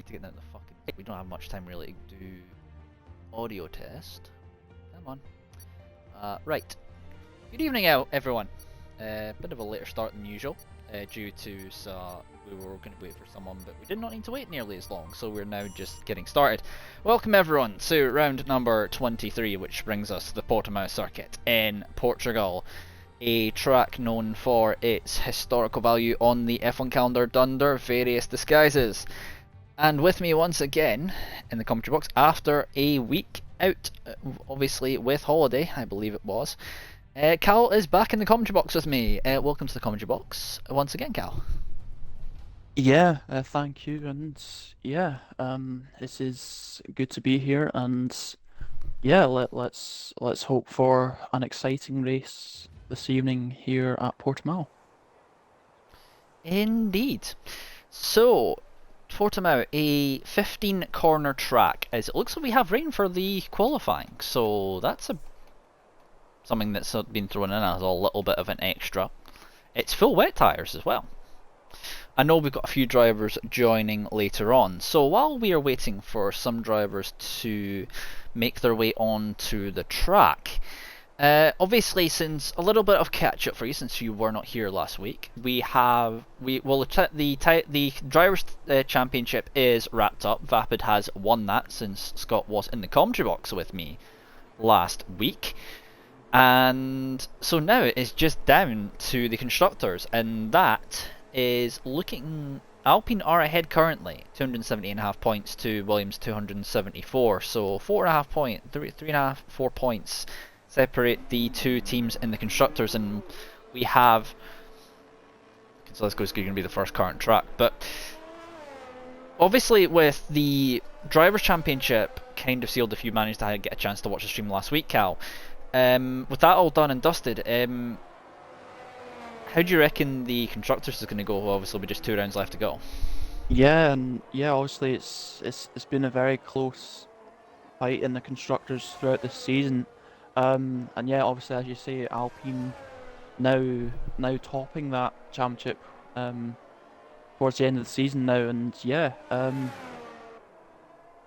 to get down the fucking... We don't have much time really to do audio test. Come on. Right. Good evening out, everyone. Bit of a later start than usual, due to we were going to wait for someone, but we did not need to wait nearly as long, so we're now just getting started. Welcome everyone to round number 23, which brings us to the Portimao circuit in Portugal. A track known for its historical value on the F1 calendar under various disguises. And with me once again in the commentary box, after a week out, obviously with holiday, I believe it was, Cal is back in the commentary box with me. Welcome to the commentary box once again, Cal. Yeah, thank you, and yeah, this is good to be here, and yeah, let's hope for an exciting race this evening here at Portimao. Indeed. So, Portimao, a 15 corner track, as it looks like we have rain for the qualifying, so that's something that's been thrown in as a little bit of an extra. It's full wet tyres as well. I know we've got a few drivers joining later on, so while we are waiting for some drivers to make their way onto the track, obviously, since a little bit of catch up for you, since you were not here last week, the drivers' championship is wrapped up. Vapid has won that since Scott was in the commentary box with me last week. And so now it is just down to the constructors, and that is looking... Alpine are ahead currently, 270.5 points to Williams 274, so 4 points separate the two teams in the constructors, and we have... So let's go, it's going to be the first car on track, but obviously with the Drivers' Championship kind of sealed if you managed to get a chance to watch the stream last week, Cal. With that all done and dusted, how do you reckon the constructors is going to go? Well, obviously, with just 2 rounds left to go. Yeah, and yeah, obviously it's been a very close fight in the constructors throughout the season, and yeah, obviously as you say, Alpine now topping that championship towards the end of the season now, and yeah,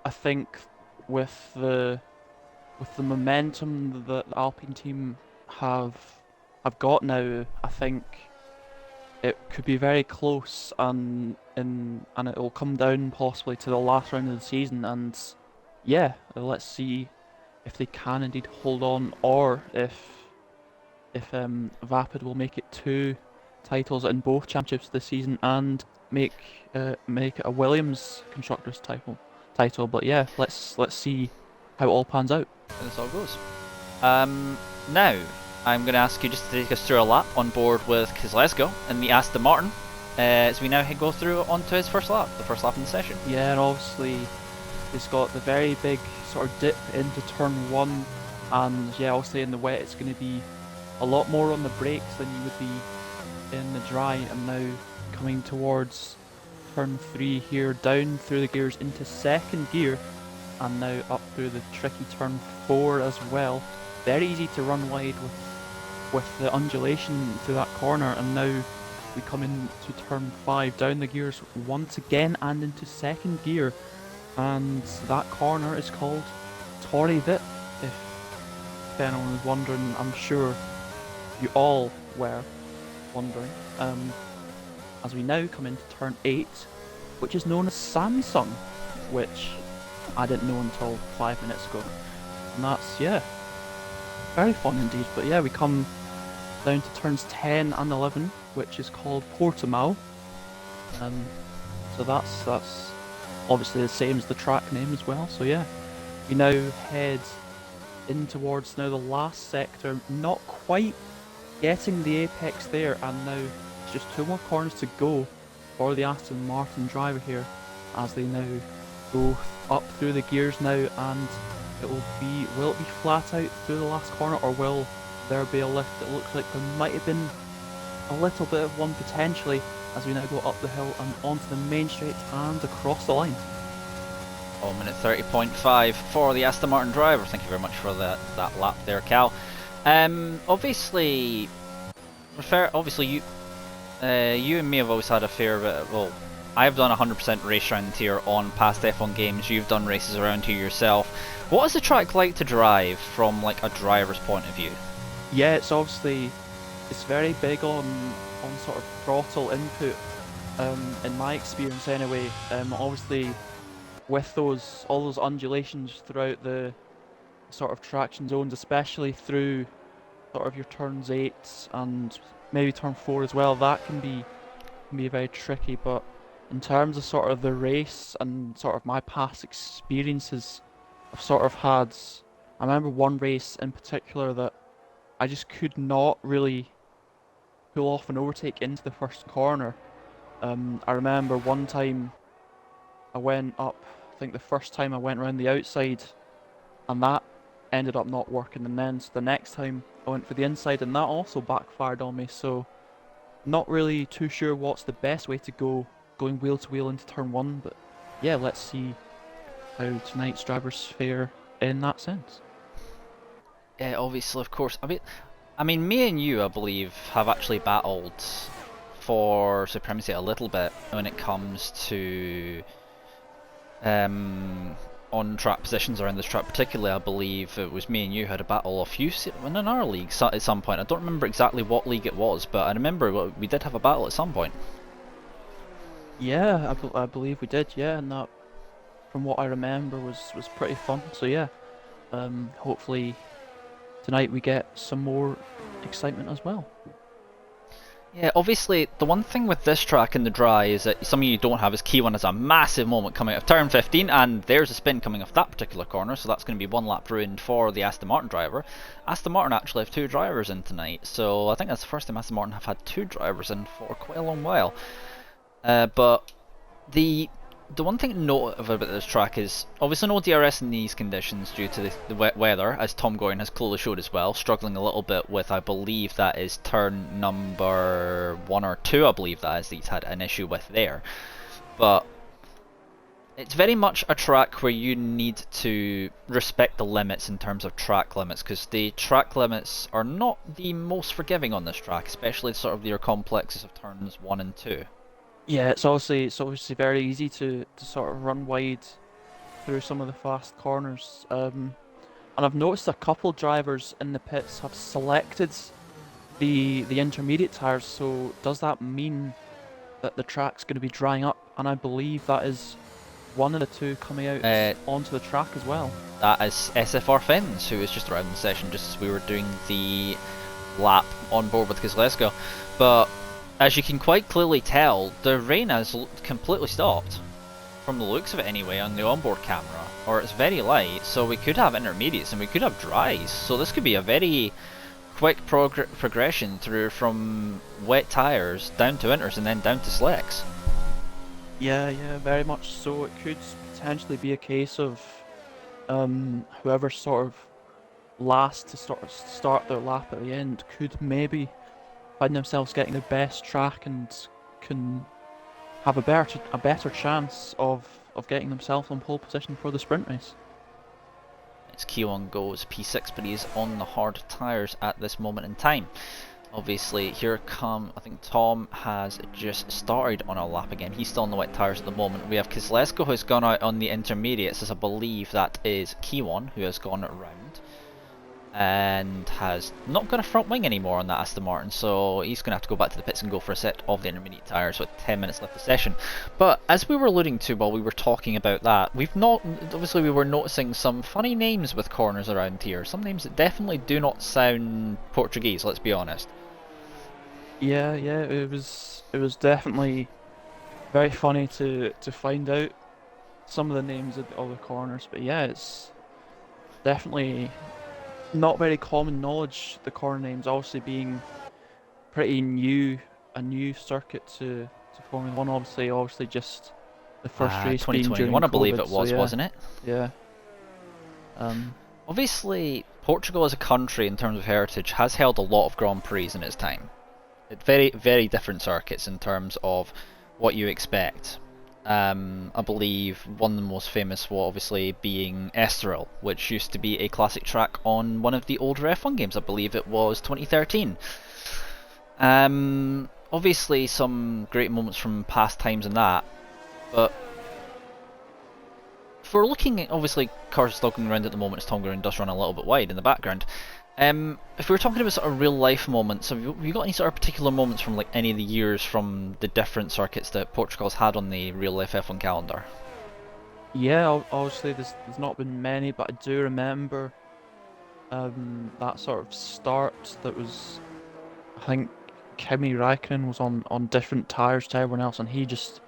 I think with the momentum that the Alpine team have got now, I think it could be very close, and it will come down possibly to the last round of the season. And yeah, let's see if they can indeed hold on, or if Vapid will make it 2 titles in both championships this season and make it a Williams constructors title. But yeah, let's see how it all pans out. How this all goes. Now, I'm going to ask you just to take us through a lap on board with Kezlesko and the Aston Martin, as we now go through onto his first lap, the first lap in the session. Yeah, and obviously he's got the very big sort of dip into turn 1, and yeah, obviously in the wet it's going to be a lot more on the brakes than you would be in the dry, and now coming towards turn 3 here, down through the gears into second gear, and now up through the tricky turn 4 as well. Very easy to run wide with the undulation through that corner, and now we come into turn 5, down the gears once again and into second gear, and that corner is called Torre Vip, if anyone was wondering. I'm sure you all were wondering. As we now come into turn 8, which is known as Samsung, which I didn't know until 5 minutes ago, and that's, yeah, very fun indeed. But yeah, we come down to turns 10 and 11, which is called Portimao. So that's obviously the same as the track name as well. So yeah, we now head in towards now the last sector, not quite getting the apex there, and now it's just 2 more corners to go for the Aston Martin driver here, as they now go up through the gears now, and will it be flat out through the last corner, or will there be a lift? It looks like there might have been a little bit of one potentially, as we now go up the hill and onto the main straight and across the line. 1 minute 30.5 for the Aston Martin driver. Thank you very much for that lap there, Cal. Obviously you and me have always had a fair bit, well, I've done 100% race around here on past F1 games. You've done races around here yourself. What is the track like to drive from like a driver's point of view? Yeah, it's very big on sort of throttle input. In my experience anyway. Obviously with all those undulations throughout the sort of traction zones, especially through sort of your turns 8 and maybe turn 4 as well, that can be very tricky. But in terms of sort of the race and sort of my past experiences, I've sort of had. I remember one race in particular that I just could not really pull off an overtake into the first corner. I remember one time I went up, I think the first time I went around the outside, and that ended up not working. And then so the next time I went for the inside, and that also backfired on me. So not really too sure what's the best way to go, going wheel to wheel into turn 1. But yeah, let's see how tonight's drivers fare in that sense. Yeah, obviously, of course. I mean, me and you, I believe, have actually battled for supremacy a little bit when it comes to on-track positions around this track. Particularly, I believe it was me and you had a battle in our league at some point. I don't remember exactly what league it was, but I remember we did have a battle at some point. Yeah, I believe we did. Yeah, and that, from what I remember, was pretty fun. So yeah, hopefully tonight we get some more excitement as well. Yeah, obviously, the one thing with this track in the dry is that some of you don't have is Key1 has a massive moment coming out of turn 15, and there's a spin coming off that particular corner, so that's going to be one lap ruined for the Aston Martin driver. Aston Martin actually have 2 drivers in tonight, so I think that's the first time Aston Martin have had 2 drivers in for quite a long while. But the one thing to note about this track is obviously no DRS in these conditions due to the wet weather, as Tom Gorin has clearly showed as well, struggling a little bit with, I believe that is turn number 1 or 2, I believe that is, that he's had an issue with there. But it's very much a track where you need to respect the limits in terms of track limits, because the track limits are not the most forgiving on this track, especially sort of your complexes of turns 1 and 2. Yeah, it's obviously very easy to sort of run wide through some of the fast corners. And I've noticed a couple drivers in the pits have selected the intermediate tires. So does that mean that the track's going to be drying up? And I believe that is one of the 2 coming out onto the track as well. That is SFR Fins, who was just around the session just as we were doing the lap on board with Kozlesko. But as you can quite clearly tell, the rain has completely stopped, from the looks of it anyway, on the onboard camera, or it's very light, so we could have intermediates and we could have dries, so this could be a very quick progression through from wet tyres down to inters and then down to slicks. Yeah, very much so. It could potentially be a case of whoever sort of last to start their lap at the end could maybe find themselves getting the best track and can have a better chance of getting themselves on pole position for the sprint race. As Key1 goes P6, but he's on the hard tyres at this moment in time. Obviously, I think Tom has just started on a lap again. He's still on the wet tyres at the moment. We have Kozlesko, who's gone out on the intermediates, as I believe that is Key1, who has gone around and has not got a front wing anymore on that Aston Martin, so he's going to have to go back to the pits and go for a set of the intermediate tyres with 10 minutes left of session. But as we were alluding to while we were talking about that, we were noticing some funny names with corners around here, some names that definitely do not sound Portuguese, let's be honest. Yeah, it was definitely very funny to find out some of the names of the corners, but yeah, it's definitely not very common knowledge, the corner names, obviously being pretty new, a new circuit to Formula 1, obviously just the first race being during 2021, COVID, I believe it was, so yeah, wasn't it? Yeah. Obviously, Portugal as a country in terms of heritage has held a lot of Grand Prix in its time. Very, very different circuits in terms of what you expect. I believe one of the most famous will obviously being Estoril, which used to be a classic track on one of the older F1 games. I believe it was 2013. Obviously some great moments from past times in that. But if we're looking at, obviously, cars stalking around at the moment as Tom Green does run a little bit wide in the background. If we were talking about sort of real life moments, have you got any sort of particular moments from like any of the years from the different circuits that Portugal's had on the real life F1 calendar? Yeah, obviously there's not been many, but I do remember that sort of start that was, I think Kimi Räikkönen was on different tyres to everyone else, and he just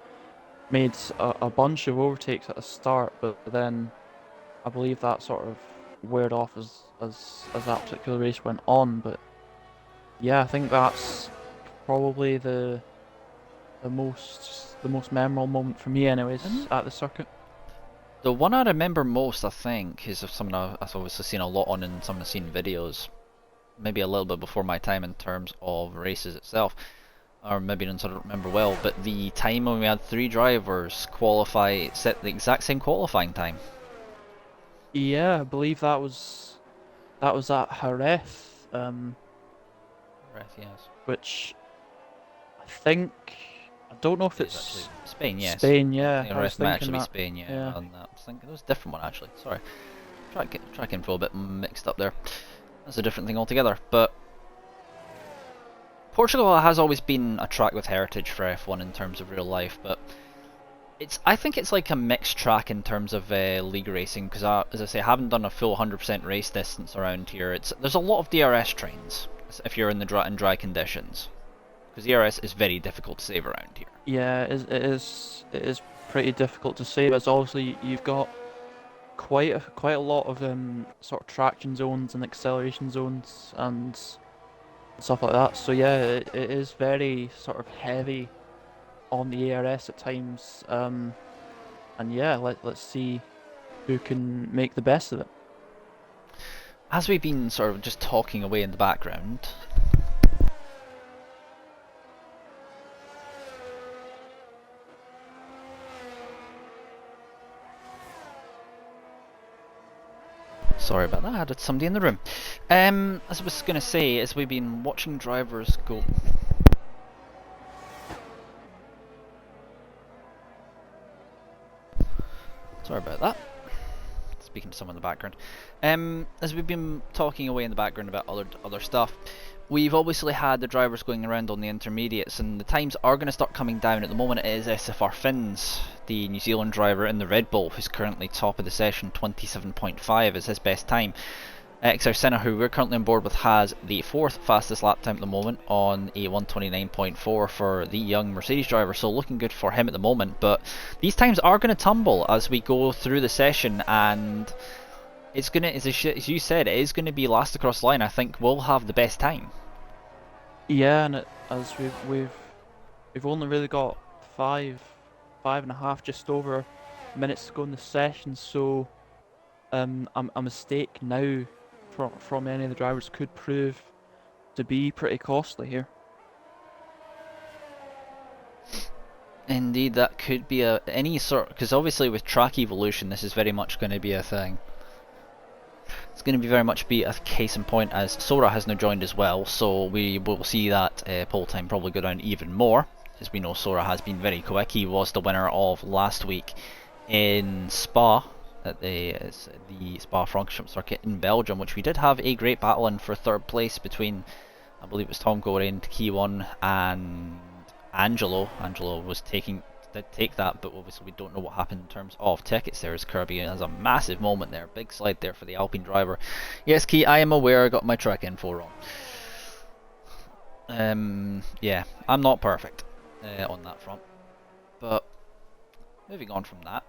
made a bunch of overtakes at the start, but then I believe that sort of weared off as that particular race went on. But yeah, I think that's probably the most memorable moment for me, anyways, at the circuit. The one I remember most, I think, is of something I've obviously seen a lot on in some of the seen videos, maybe a little bit before my time in terms of races itself, or maybe I don't remember well, but the time when we had 3 drivers qualify, set the exact same qualifying time. Yeah, I believe that was at Jerez, Right, yes. which I don't know if It is actually it's Spain, yes. Spain. I Yeah, think the I was rest might thinking actually be that. Spain, yeah, Yeah. rather than that. I was thinking it was a different one actually, sorry. Track info a bit mixed up there. That's a different thing altogether, but Portugal has always been a track with heritage for F1 in terms of real life, but I think it's like a mixed track in terms of league racing, because as I say, I haven't done a full 100% race distance around here. There's a lot of DRS trains if you're in the dry conditions, because DRS is very difficult to save around here. Yeah, it is pretty difficult to say, but it's obviously you've got quite a lot of sort of traction zones and acceleration zones and stuff like that. So yeah, it is very sort of heavy on the ARS at times. And yeah, let's see who can make the best of it. As we've been sort of just talking away in the background, sorry about that, I had somebody in the room. As I was going to say, as we've been watching drivers go... Sorry about that. Speaking to someone in the background. As we've been talking away in the background about other stuff, we've obviously had the drivers going around on the intermediates, and the times are going to start coming down. At the moment it is SFR Finns, the New Zealand driver in the Red Bull, who's currently top of the session. 27.5 is his best time. XR Senna, who we're currently on board with, has the 4th fastest lap time at the moment on a 129.4 for the young Mercedes driver, so looking good for him at the moment. But these times are going to tumble as we go through the session, and it's going to, as you said, it is going to be last across the line. I think we'll have the best time. Yeah, and as we've only really got five and a half, just over minutes to go in the session, so a mistake now from any of the drivers could prove to be pretty costly here. Indeed, that could be any sort, because obviously with track evolution, this is very much going to be a thing. It's going to be very much be a case in point, as Sora has now joined as well, so we will see that pole time probably go down even more, as we know Sora has been very quick. He was the winner of last week in Spa, at the Spa-Francorchamps circuit in Belgium, which we did have a great battle in for 3rd place between, I believe it was Tom Gorin, Key1 and Angelo. Angelo did take that, but obviously we don't know what happened in terms of tickets there, as Kirby has a massive moment there. Big slide there for the Alpine driver. Yes, Key, I am aware I got my track info wrong. Yeah, I'm not perfect on that front. But moving on from that,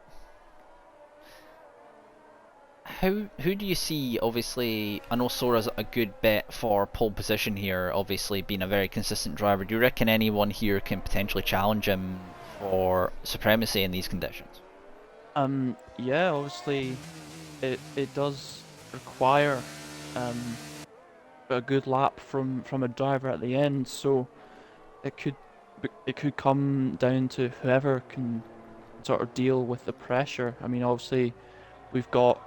who do you see? Obviously, I know Sora's a good bet for pole position here, obviously being a very consistent driver. Do you reckon anyone here can potentially challenge him for supremacy in these conditions? Yeah, obviously it does require a good lap from a driver at the end, so it could it could come down to whoever can sort of deal with the pressure. I mean, obviously we've got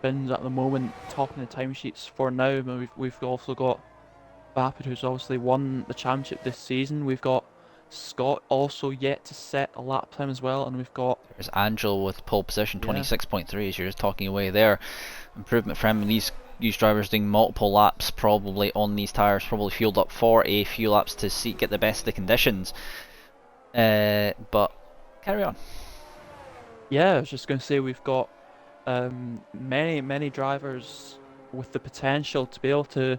Bins at the moment topping the timesheets for now, but we've also got Vapid, who's obviously won the championship this season. We've got Scott also yet to set a lap time as well, and we've got There's Angel with pole position, yeah. 26.3, as you're just talking away there. Improvement for him. These drivers doing multiple laps probably on these tyres, probably fueled up for a few laps to get the best of the conditions. But carry on. Yeah, I was just going to say we've got many drivers with the potential to be able to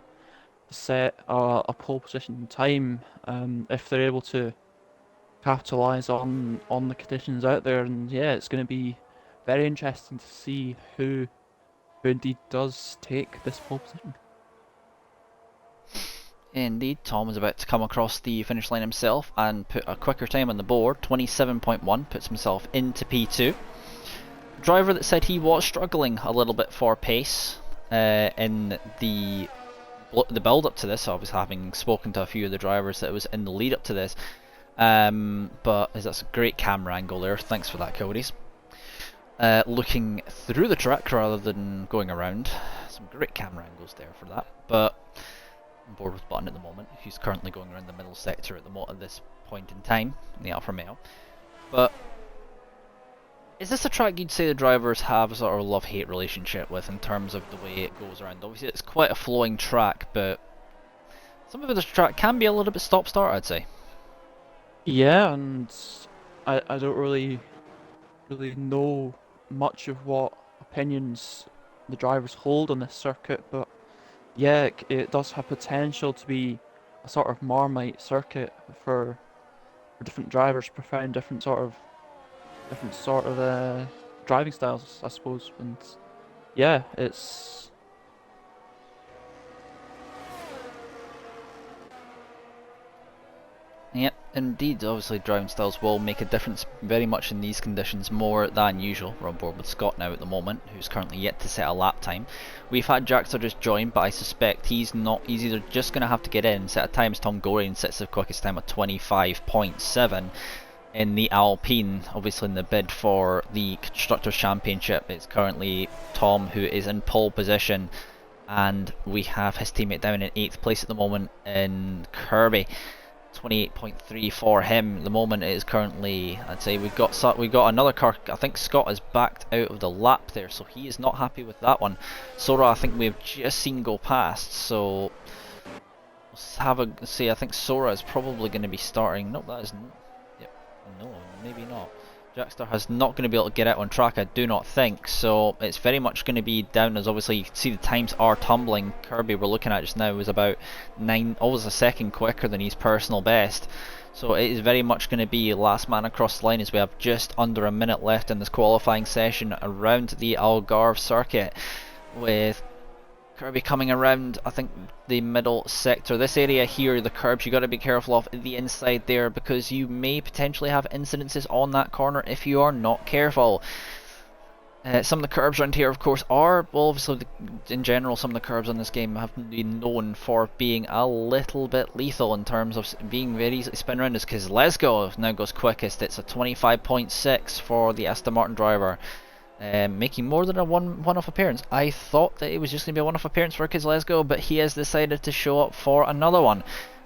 set a pole position time if they're able to capitalize on the conditions out there. And yeah, it's going to be very interesting to see who indeed does take this pole position. Indeed, Tom is about to come across the finish line himself and put a quicker time on the board. 27.1, puts himself into P2. Driver that said he was struggling a little bit for pace in the build up to this. I was having spoken to a few of the drivers that was in the lead up to this. But that's a great camera angle there. Thanks for that, Cody's. Looking through the track rather than going around. Some great camera angles there for that. But on board with Button at the moment. He's currently going around the middle sector at this point in time in the Alfa Romeo. But is this a track you'd say the drivers have a sort of love-hate relationship with in terms of the way it goes around? Obviously it's quite a flowing track, but some of this track can be a little bit stop-start, I'd say. Yeah, and I don't really know much of what opinions the drivers hold on this circuit, but yeah, it does have potential to be a sort of Marmite circuit for different drivers preferring different sort of driving styles, I suppose. And yeah, it's Yep, indeed, obviously driving styles will make a difference very much in these conditions more than usual. We're on board with Scott now at the moment, who's currently yet to set a lap time. We've had Jackster just join, but I suspect he's either just going to have to get in, set a time as Tom Gorian sets the quickest time of 25.7 in the Alpine, obviously in the bid for the Constructors' Championship. It's currently Tom who is in pole position, and we have his teammate down in 8th place at the moment in Kirby. 28.3 for him. At the moment it is currently, I'd say we've got another car. I think Scott has backed out of the lap there, so he is not happy with that one. Sora, I think we've just seen go past, so let's have a see. I think Sora is probably going to be starting. No, that isn't. Yep. No, maybe not. Jackster is not going to be able to get out on track, I do not think, so it's very much going to be down as obviously you can see the times are tumbling. Kirby we're looking at just now is about almost a second quicker than his personal best, so it is very much going to be last man across the line as we have just under a minute left in this qualifying session around the Algarve circuit, with Kirby coming around, I think, the middle sector. This area here, the curbs, you got to be careful of the inside there, because you may potentially have incidences on that corner if you are not careful. Some of the curbs around here, of course, are, well, obviously, in general, some of the curbs on this game have been known for being a little bit lethal in terms of being very easily spin around us, because Lesgo now goes quickest. It's a 25.6 for the Aston Martin driver. Making more than a one-off appearance. I thought that it was just going to be a one-off appearance for Kizlesgo, but he has decided to show up for another one,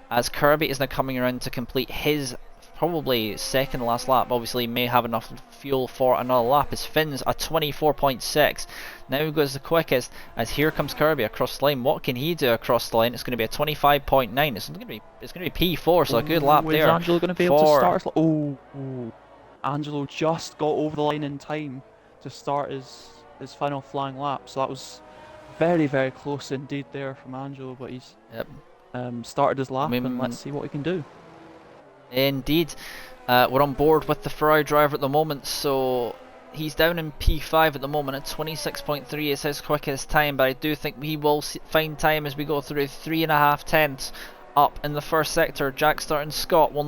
as Kirby is now coming around to complete his probably second last lap. Obviously he may have enough fuel for another lap, as Finn's a 24.6 now goes the quickest, as here comes Kirby across the line. What can he do across the line? It's going to be a 25.9. It's going to be P4, so a good lap there. Is Angelo going to be able to start? Oh, Angelo just got over the line in time to start his final flying lap, so that was very close indeed there from Angelo, but he's started his lap, and let's see what he can do. Indeed, we're on board with the Ferrari driver at the moment, so he's down in P5 at the moment at 26.3 is his quickest time, but I do think he will find time as we go through 3.5 tenths up in the first sector. Jackster and Scott will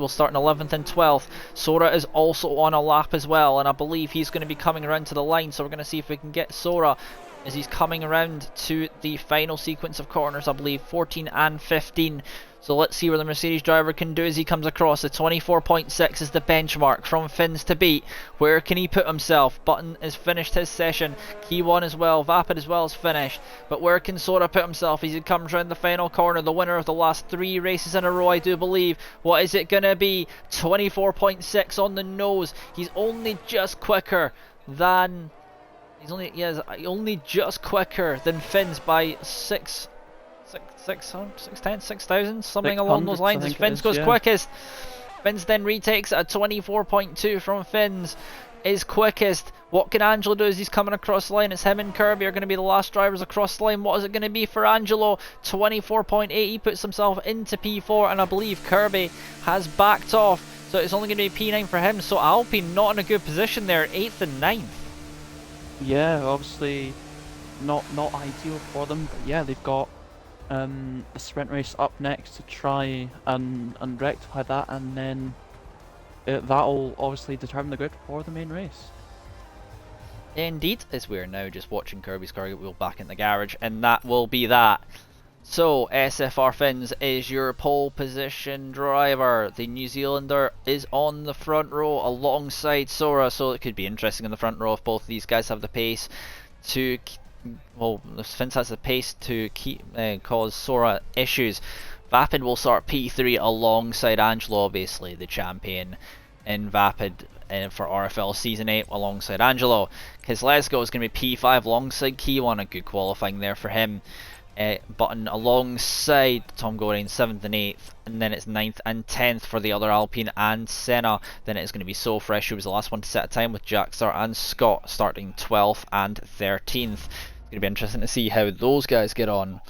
start in 11th and 12th. Sora is also on a lap as well, and I believe he's going to be coming around to the line, so we're going to see if we can get Sora as he's coming around to the final sequence of corners, I believe 14 and 15. So let's see where the Mercedes driver can do as he comes across. The 24.6 is the benchmark from Finns to beat. Where can he put himself? Button has finished his session. Key 1 as well. Vapid as well is finished. But where can Sora put himself as he comes round the final corner? The winner of the last 3 races in a row, I do believe. What is it going to be? 24.6 on the nose. He's only just quicker than... He's only just quicker than Finns by 6,000, something along those lines. As Finns goes quickest. Finns then retakes at 24.2 from Finns is quickest. What can Angelo do as he's coming across the line? It's him and Kirby are going to be the last drivers across the line. What is it going to be for Angelo? 24.8. He puts himself into P4, and I believe Kirby has backed off. So it's only going to be P9 for him. So Alpine not in a good position there, 8th and 9th. Yeah, obviously not ideal for them, but yeah, they've got a sprint race up next to try and rectify that, and then that'll obviously determine the grid for the main race. Indeed, as we're now just watching Kirby's car get wheeled back in the garage, and that will be that. So, SFR Finns is your pole position driver. The New Zealander is on the front row alongside Sora, so it could be interesting in the front row if both of these guys have the pace to... Well, Finns has the pace to cause Sora issues. Vapid will start P3 alongside Angelo, obviously the champion in Vapid for RFL Season 8 alongside Angelo. Kezlesko is going to be P5 alongside Key1, a good qualifying there for him. Button alongside Tom Goring 7th and 8th, and then it's 9th and 10th for the other Alpine and Senna. Then it's going to be So Fresh, who was the last one to set a time, with Jackstar and Scott starting 12th and 13th. It's going to be interesting to see how those guys get on. I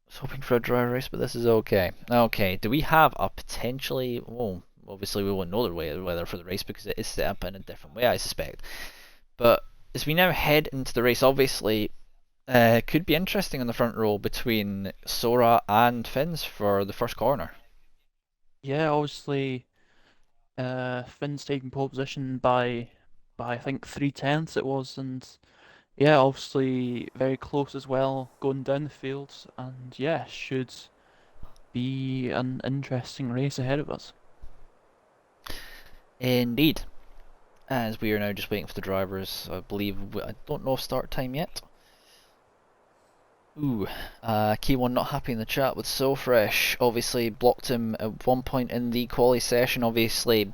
was hoping for a dry race, but this is okay. Okay, do we have a potentially... Well, obviously we won't know the weather for the race because it is set up in a different way, I suspect. But as we now head into the race, obviously... could be interesting in the front row between Sora and Finns for the first corner. Yeah, obviously Finn's taking pole position by I think 3/10 it was, and yeah, obviously very close as well going down the field, and yeah, should be an interesting race ahead of us. Indeed. As we are now just waiting for the drivers, I believe, I don't know if start time yet. Ooh, Key1 not happy in the chat with So Fresh. Obviously blocked him at one point in the quali session, obviously,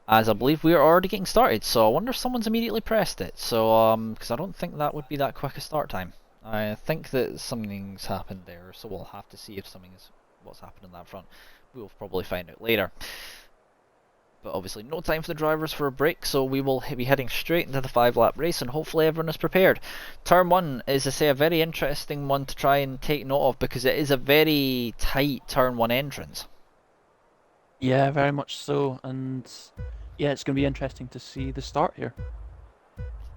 as I believe we are already getting started. So I wonder if someone's immediately pressed it. So, because I don't think that would be that quick a start time. I think that something's happened there, so we'll have to see if something is what's happened in that front. We'll probably find out later. But obviously no time for the drivers for a break, so we will be heading straight into the 5-lap race, and hopefully everyone is prepared. Turn 1 is, I say, a very interesting one to try and take note of, because it is a very tight Turn 1 entrance. Yeah, very much so, and yeah, it's going to be interesting to see the start here.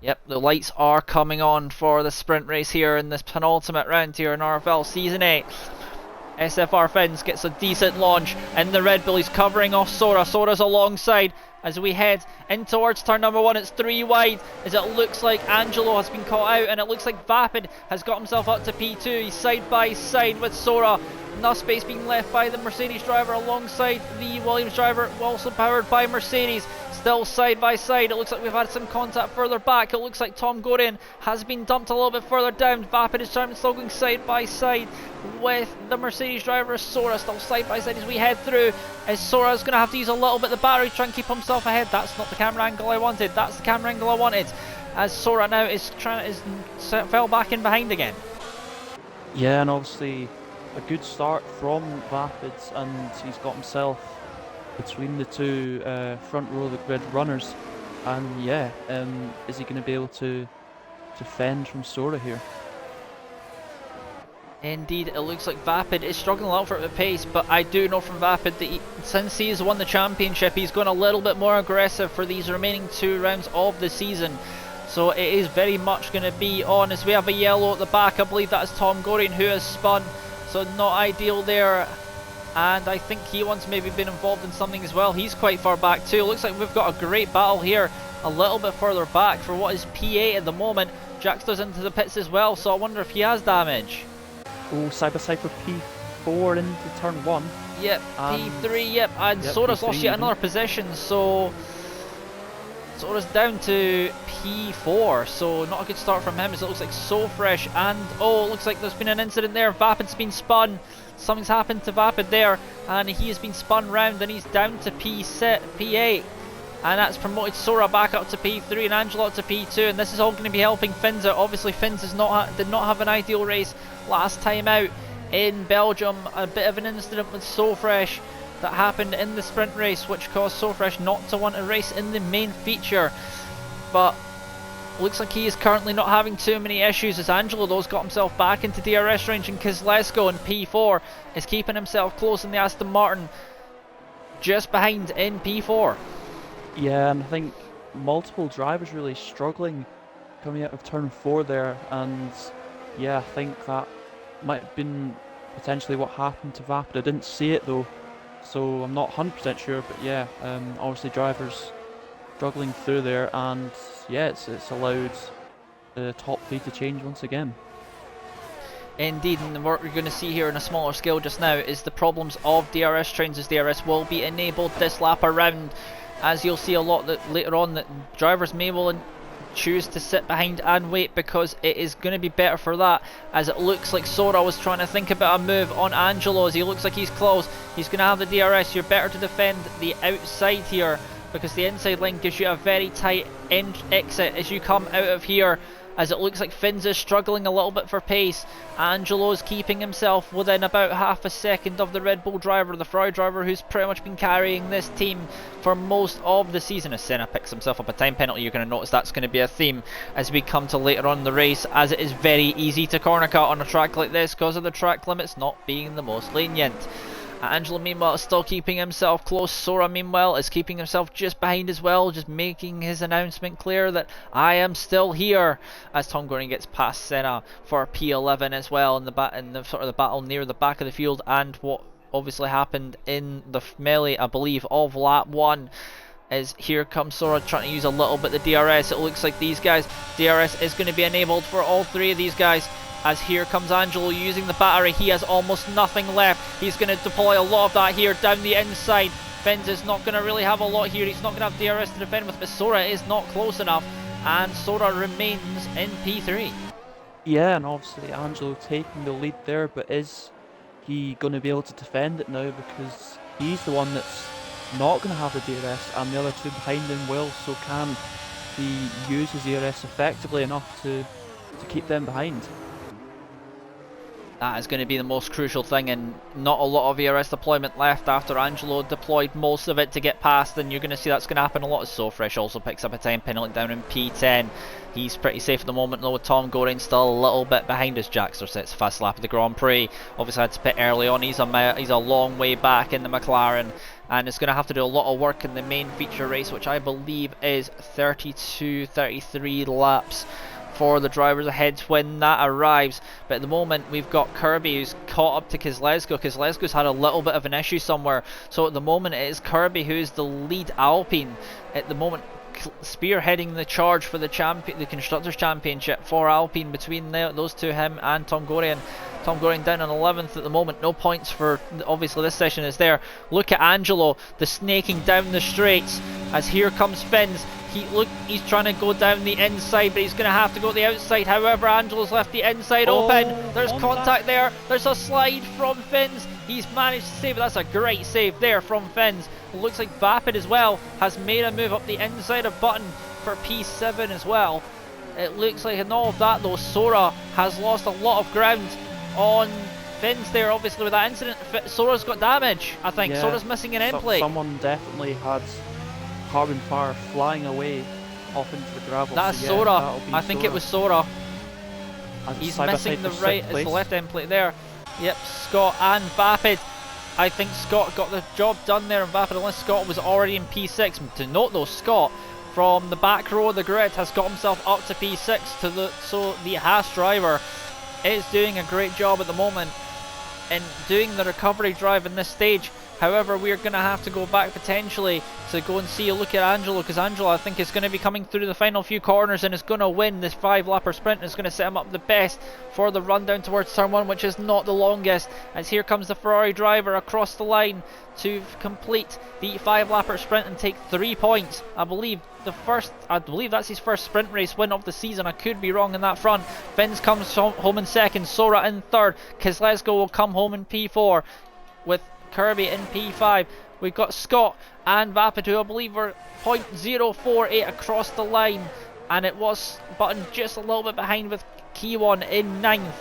Yep, the lights are coming on for the sprint race here in this penultimate round here in RFL Season 8. SFR Finns gets a decent launch in the Red Bull. He's covering off Sora. Sora's alongside as we head in towards turn number 1. It's 3 wide as it looks like Angelo has been caught out, and it looks like Vapid has got himself up to P2. He's side by side with Sora. Enough space being left by the Mercedes driver alongside the Williams driver, also powered by Mercedes. Still side by side. It looks like we've had some contact further back. It looks like Tom Gorian has been dumped a little bit further down. Vapid is still going side by side with the Mercedes driver. Sora still side by side as we head through. As Sora's going to have to use a little bit of the battery to try and keep himself ahead. That's not the camera angle I wanted. That's the camera angle I wanted. As Sora now fell back in behind again. Yeah, and obviously a good start from Vapids, and he's got himself between the two front row of the grid runners, and yeah, is he going to be able to fend from Sora here? Indeed, it looks like Vapid is struggling a lot for the pace, but I do know from Vapid that since he's won the championship, he's going a little bit more aggressive for these remaining 2 rounds of the season. So it is very much going to be on as we have a yellow at the back. I believe that is Tom Gorian who has spun, so not ideal there. And I think Key1's maybe been involved in something as well. He's quite far back too. Looks like we've got a great battle here a little bit further back for what is P8 at the moment. Jaxter's into the pits as well, so I wonder if he has damage. Oh, side by side for P4 into turn 1. Yep, P3, yep, and yep, Sora's P3 lost yet another position, so Sora's down to P4, so not a good start from him as it looks like So Fresh, and oh, it looks like there's been an incident there. Vapid's been spun, something's happened to Vapid there, and he has been spun round and he's down to P8, and that's promoted Sora back up to P3 and Angelo up to P2, and this is all going to be helping Finns out. Obviously Finns did not have an ideal race last time out in Belgium, a bit of an incident with So Fresh that happened in the sprint race, which caused So Fresh not to want to race in the main feature. But looks like he is currently not having too many issues, as Angelo though's got himself back into DRS range, and Kozlesko in P4 is keeping himself close in the Aston Martin, just behind in P4. Yeah, and I think multiple drivers really struggling coming out of turn 4 there, and yeah, I think that might have been potentially what happened to Vapid. I didn't see it though, so I'm not 100% sure, but yeah, obviously drivers struggling through there, and yeah, it's allowed the top 3 to change once again. Indeed, and what we're going to see here on a smaller scale just now is the problems of DRS trains, as DRS will be enabled this lap around, as you'll see a lot that later on that drivers may well choose to sit behind and wait, because it is going to be better for that, as it looks like Sora was trying to think about a move on Angelo, as he looks like he's close. He's going to have the DRS. You're better to defend the outside here, because the inside line gives you a very tight exit as you come out of here, as it looks like Finns is struggling a little bit for pace. Angelo's keeping himself within about half a second of the Red Bull driver, the Ferrari driver, who's pretty much been carrying this team for most of the season. As Senna picks himself up a time penalty, you're going to notice that's going to be a theme as we come to later on in the race, as it is very easy to corner cut on a track like this because of the track limits not being the most lenient. Angelo meanwhile is still keeping himself close. Sora meanwhile is keeping himself just behind as well, just making his announcement clear that I am still here, as Tom Gordon gets past Senna for P11 as well in the battle near the back of the field, and what obviously happened in the melee, I believe, of lap 1. As here comes Sora trying to use a little bit of the DRS. It looks like these guys, DRS is going to be enabled for all 3 of these guys, as here comes Angelo using the battery. He has almost nothing left. He's going to deploy a lot of that here down the inside. Finns is not going to really have a lot here. He's not going to have DRS to defend with, but Sora is not close enough, and Sora remains in P3. Yeah, and obviously Angelo taking the lead there, but is he going to be able to defend it now, because he's the one that's not going to have the DRS, and the other 2 behind him will, so can he use his DRS effectively enough to keep them behind? That is going to be the most crucial thing, and not a lot of ERS deployment left after Angelo deployed most of it to get past, and you're going to see that's going to happen a lot. So Fresh also picks up a time penalty down in P10. He's pretty safe at the moment though, with Tom Goring still a little bit behind as Jaxter sets fast lap of the Grand Prix. Obviously had to pit early on. He's a long way back in the McLaren, and it's going to have to do a lot of work in the main feature race, which I believe is 33 laps for the drivers ahead when that arrives. But at the moment we've got Kirby who's caught up to Kozlesko. Kozlesko's had a little bit of an issue somewhere, so at the moment it is Kirby who's the lead Alpine at the moment, spearheading the charge for the Constructors' Championship for Alpine between those two, him and Tom Gorian. Tom Gorian down on 11th at the moment, no points for, obviously this session is there. Look at Angelo, the snaking down the straights, as here comes Finns. He's trying to go down the inside, but he's going to have to go to the outside. However, Angelo's left the inside open. There's contact there. There's a slide from Finns. He's managed to save it. That's a great save there from Finns. It looks like Vapid as well has made a move up the inside of Button for P7 as well. It looks like in all of that though, Sora has lost a lot of ground on Finns there, obviously with that incident. Sora's got damage, I think. Yeah. Sora's missing an end plate. Someone definitely had carbon fire flying away off into the gravel. That's so Sora. I think it was Sora. He's missing the right, it's the left end plate there. Yep, Scott and Vapid. I think Scott got the job done there, and Vapid, unless Scott was already in P6. To note though, Scott from the back row of the grid has got himself up to P6 so the Haas driver is doing a great job at the moment in doing the recovery drive in this stage. However, we're going to have to go back potentially to go and see a look at Angelo, because Angelo, I think, is going to be coming through the final few corners and is going to win this 5-lapper sprint, and is going to set him up the best for the run down towards turn 1, which is not the longest, as here comes the Ferrari driver across the line to complete the 5-lapper sprint and take 3 points. I believe that's his first sprint race win of the season. I could be wrong in that front. Vince comes home in second, Sora in third, Kozlezko will come home in P4 with Kirby in P5. We've got Scott and Vapid, who I believe were 0.048 across the line, and it was Button just a little bit behind with Key1 in 9th.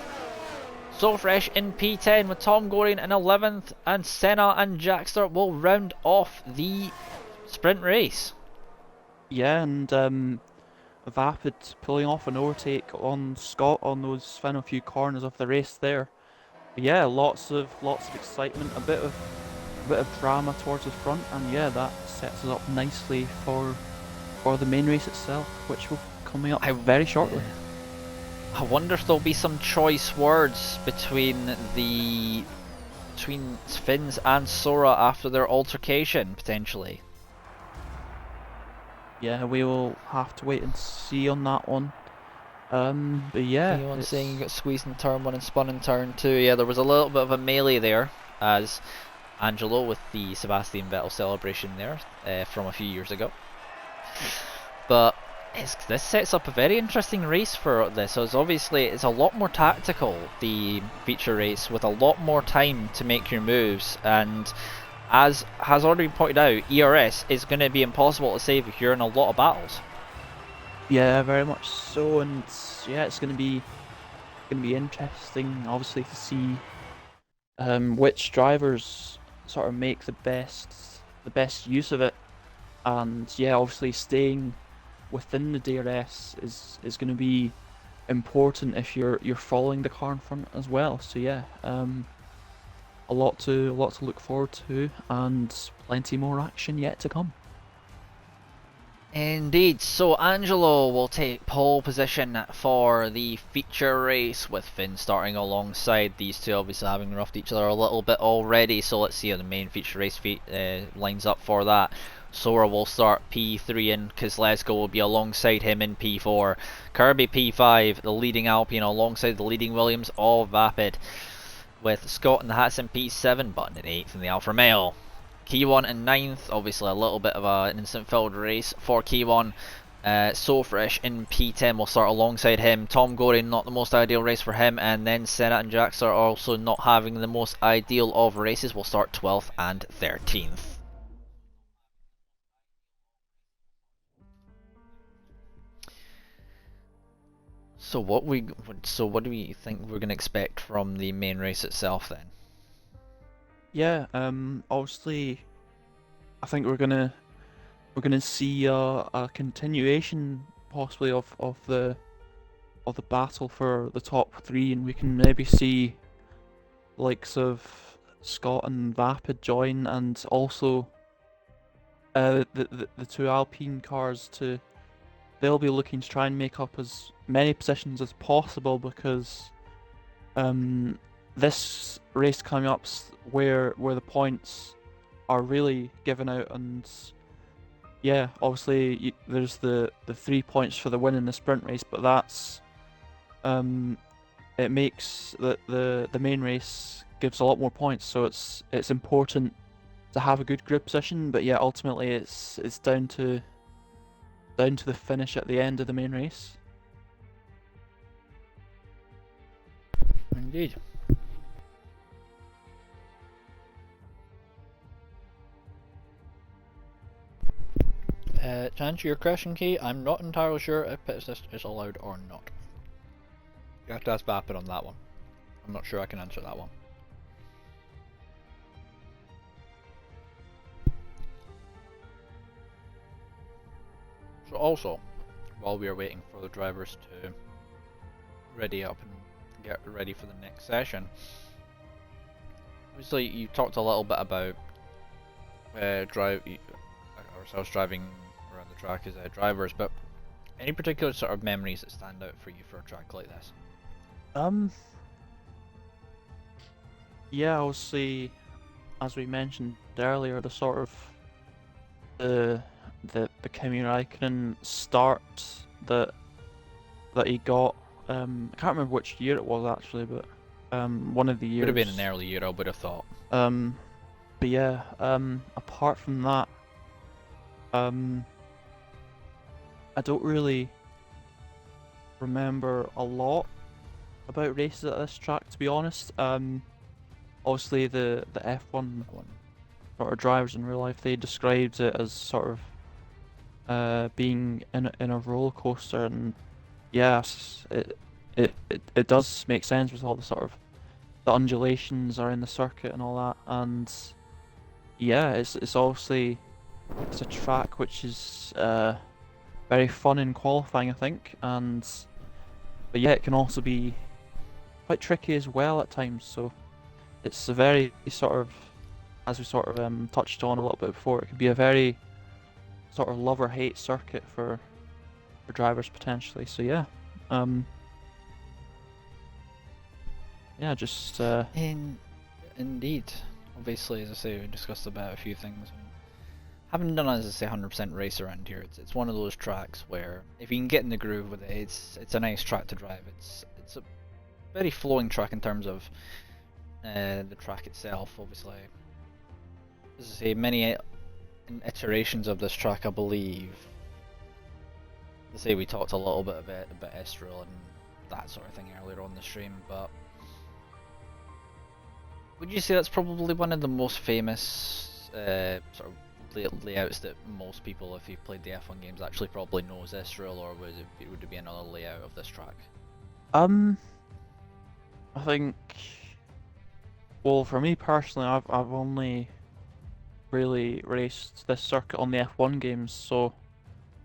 So Fresh in P10 with Tom Gorian in 11th, and Senna and Jackster will round off the sprint race. Yeah, and Vapid pulling off an overtake on Scott on those final few corners of the race there. But yeah, lots of excitement, a bit of drama towards the front, and yeah, that sets us up nicely for the main race itself, which will be coming up very shortly. I wonder if there'll be some choice words between Finns and Sora after their altercation, potentially. Yeah, we will have to wait and see on that one. But yeah, Anyone saying you got squeezed in turn 1 and spun in turn 2? Yeah, there was a little bit of a melee there, as Angelo with the Sebastian Vettel celebration there from a few years ago. But this sets up a very interesting race for this. So it's a lot more tactical, the feature race, with a lot more time to make your moves, and as has already been pointed out, ERS is going to be impossible to save if you're in a lot of battles. Yeah, very much so, and yeah, it's going to be interesting, obviously, to see which drivers sort of make the best use of it, and yeah, obviously staying within the DRS is going to be important if you're following the car in front as well. So yeah, a lot to look forward to, and plenty more action yet to come. Indeed, so Angelo will take pole position for the feature race, with Finn starting alongside these two, obviously having roughed each other a little bit already. So let's see how the main feature race lines up for that. Sora will start P3 and Kozlezko will be alongside him in P4. Kirby P5, the leading Alpine alongside the leading Williams, all Vapid, with Scott and the Hats in P7, Button in 8th in the Alfa Romeo. Key1 in 9th, obviously a little bit of an instant-filled race for Key1. So Fresh in P10 will start alongside him. Tom Gorian, not the most ideal race for him, and then Senna and Jax are also not having the most ideal of races, will start 12th and 13th. So what do we think we're going to expect from the main race itself then? Yeah, obviously, I think we're gonna see a continuation possibly of the battle for the top 3, and we can maybe see the likes of Scott and Vapid join, and also the two Alpine cars they'll be looking to try and make up as many positions as possible, because this race coming up where the points are really given out, and yeah, obviously there's the 3 points for the win in the sprint race, but that's it makes the main race gives a lot more points, so it's important to have a good grid position. But yeah, ultimately it's down to the finish at the end of the main race. Indeed. To answer your question, Key, I'm not entirely sure if pit assist is allowed or not. You have to ask Vapid on that one. I'm not sure I can answer that one. So also, while we are waiting for the drivers to ready up and get ready for the next session, obviously you talked a little bit about ourselves driving around the track as drivers, but any particular sort of memories that stand out for you for a track like this? Yeah, obviously, as we mentioned earlier, the sort of the Kimi Raikkonen start that he got. I can't remember which year it was actually, but one of the years. Would have been an early year, I would have thought. But yeah, apart from that, I don't really remember a lot about races at this track, to be honest. Obviously the F1 sort of drivers in real life, they described it as sort of being in a roller coaster, and yes, it does make sense with all the sort of the undulations are in the circuit and all that, and yeah, it's obviously it's a track which is very fun in qualifying, I think, and but yeah, it can also be quite tricky as well at times. So it's a very sort of, as we sort of touched on a little bit before, it could be a very sort of love or hate circuit for drivers potentially. So yeah, yeah, just Indeed. Obviously, as I say, we discussed about a few things. And haven't done, as I say, 100% race around here. It's one of those tracks where if you can get in the groove with it, it's a nice track to drive. It's a very flowing track in terms of the track itself. Obviously, as I say, many iterations of this track, I believe. As I say, we talked a little bit about Estoril and that sort of thing earlier on the stream, but would you say that's probably one of the most famous sort of layouts that most people, if you've played the F1 games, actually probably knows Estoril, or would it be another layout of this track? I think, well, for me personally, I've only really raced this circuit on the F1 games, so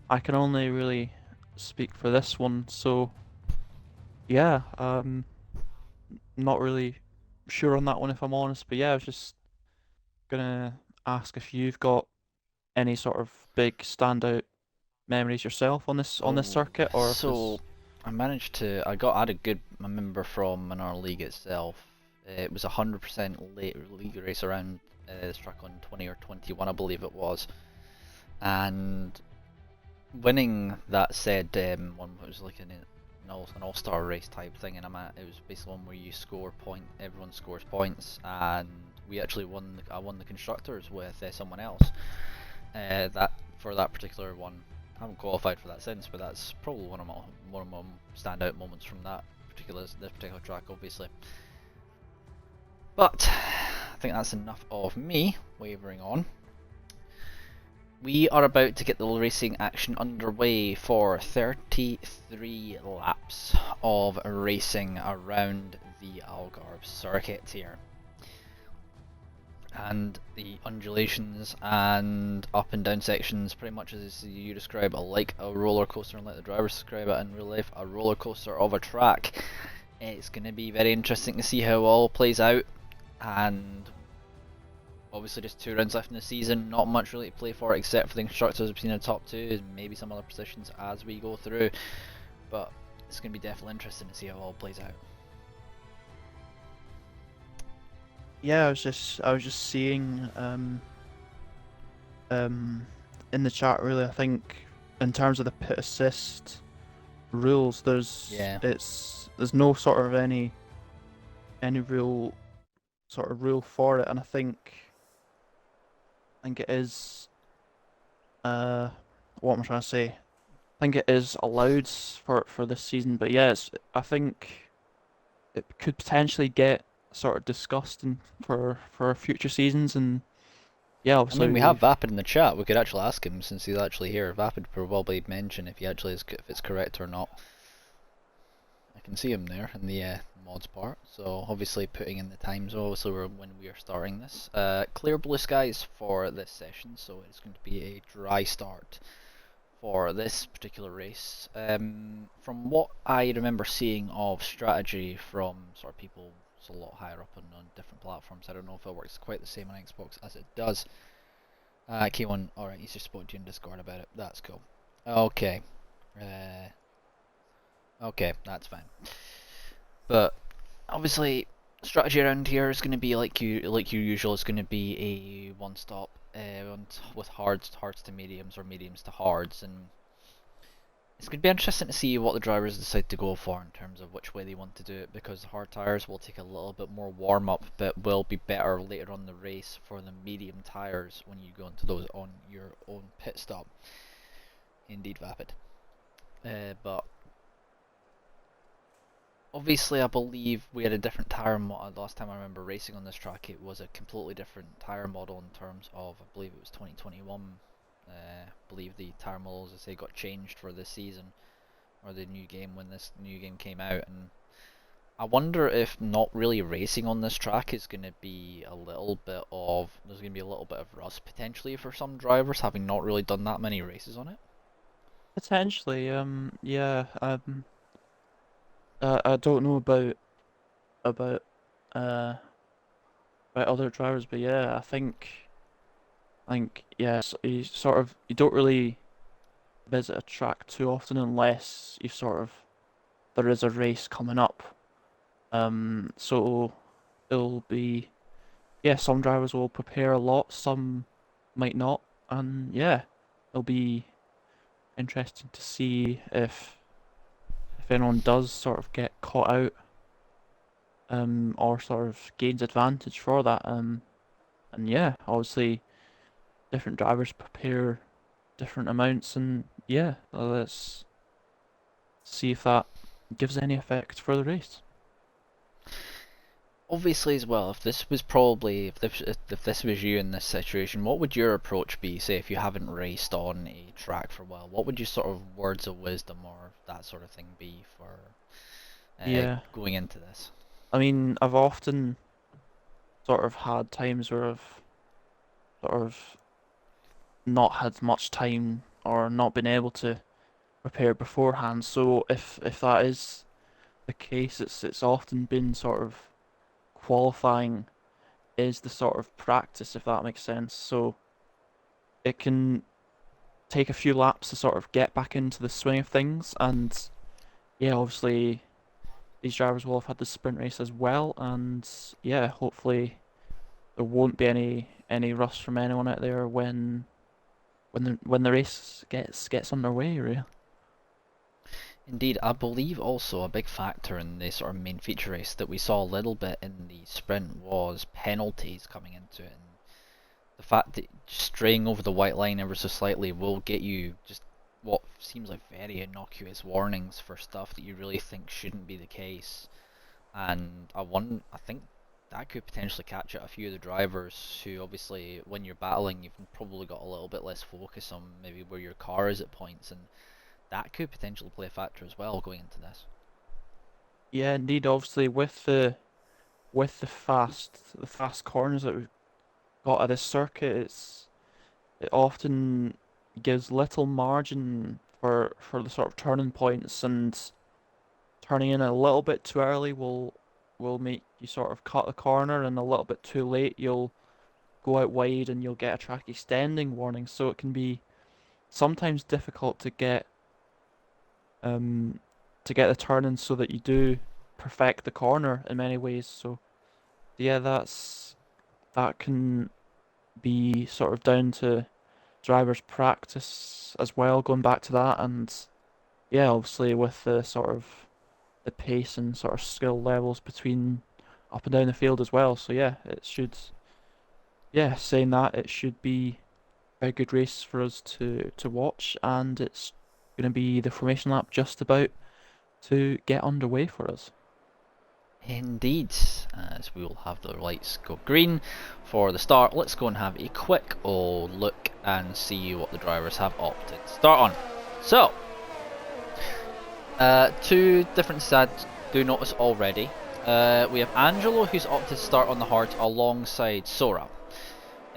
I can only really speak for this one. So yeah, not really sure on that one if I'm honest, but yeah, I was just gonna ask if you've got any sort of big standout memories yourself on this circuit, or if So I got a good member from in our league itself. It was 100% league race around this track on 20 or 21, I believe it was, and winning that said one was like an all-star race type thing, and it was basically one where you score everyone scores points, and we actually I won the constructors with someone else. That for that particular one, I haven't qualified for that since, but that's probably one of my standout moments from this particular track, obviously. But I think that's enough of me wavering on. We are about to get the racing action underway for 33 laps of racing around the Algarve circuit here. And the undulations and up and down sections, pretty much as you describe, like a roller coaster, and let the drivers describe it in real life, a roller coaster of a track. It's going to be very interesting to see how it all plays out, and obviously just 2 rounds left in the season, not much really to play for except for the constructors between the top 2 and maybe some other positions as we go through, but it's going to be definitely interesting to see how it all plays out. yeah, I was just seeing in the chat, really, I think in terms of the pit assist rules, there's no sort of any real sort of rule for it, and I think it is what am I trying to say? I think it is allowed for this season, but yeah, I think it could potentially get sort of discussed for future seasons, and yeah, obviously I mean, we have Vapid in the chat. We could actually ask him since he's actually here. Vapid probably mention if if it's correct or not. I can see him there in the mods part. So obviously putting in the times. Obviously when we are starting this. Clear blue skies for this session, so it's going to be a dry start for this particular race. From what I remember seeing of strategy from sort of people a lot higher up on different platforms, I don't know if it works quite the same on Xbox as it does. K1, alright, he's just spoke to you in Discord about it. That's cool. Okay. Okay, that's fine. But obviously, Strategy around here is going to be like your usual. It's going to be a one stop with hards to mediums or mediums to hards, and it's going to be interesting to see what the drivers decide to go for in terms of which way they want to do it, because the hard tyres will take a little bit more warm up, but will be better later on in the race for the medium tyres when you go into those on your own pit stop. Indeed, Vapid. But obviously, I believe we had a different tyre model. Last time I remember racing on this track, it was a completely different tyre model in terms of, I believe it was 2021. I believe the tyre models, as they got changed for this season, or the new game when this new game came out, and I wonder if not really racing on this track is going to be a little bit of, there's going to be a little bit of rust potentially for some drivers, having not really done that many races on it. Potentially, yeah. I don't know about uh about other drivers, but yeah, I think yes, you don't really visit a track too often unless you sort of there is a race coming up. So it'll be yeah, some drivers will prepare a lot, some might not, and yeah, it'll be interesting to see if anyone does sort of get caught out, or sort of gains advantage for that. And yeah, obviously different drivers prepare different amounts, and yeah, let's see if that gives any effect for the race. Obviously, as well, if this was probably if this was you in this situation, what would your approach be? Say, if you haven't raced on a track for a while, what would your sort of words of wisdom or that sort of thing be for Yeah, going into this? I mean, I've often sort of had times where I've sort of not had much time or not been able to prepare beforehand. So if that is the case, it's often been sort of qualifying is the sort of practice, if that makes sense. So it can take a few laps to sort of get back into the swing of things, and yeah, obviously these drivers will have had the sprint race as well, and yeah, hopefully there won't be any rust from anyone out there when the race gets underway, really. Indeed, I believe also a big factor in the sort of main feature race that we saw a little bit in the sprint was penalties coming into it. And the fact that straying over the white line ever so slightly will get you just what seems like very innocuous warnings for stuff that you really think shouldn't be the case. And I think that could potentially catch out a few of the drivers who, obviously, when you're battling, you've probably got a little bit less focus on maybe where your car is at points, and that could potentially play a factor as well going into this. Yeah, indeed. Obviously, with the fast corners that we've got at this circuit, it often gives little margin for the sort of turning points, and turning in a little bit too early will make you sort of cut the corner, and a little bit too late you'll go out wide and you'll get a track extending warning. So it can be sometimes difficult um to get the turn in so that you do perfect the corner in many ways. So yeah, that can be sort of down to drivers' practice as well, going back to that, and yeah, obviously with the sort of the pace and sort of skill levels between up and down the field as well. So yeah, saying that, it should be a very good race for us to watch, and it's going to be the formation lap just about to get underway for us. Indeed, as we will have the lights go green for the start, let's go and have a quick old look and see what the drivers have opted to start on. So, two different stats do notice already. We have Angelo, who's opted to start on the hards alongside Sora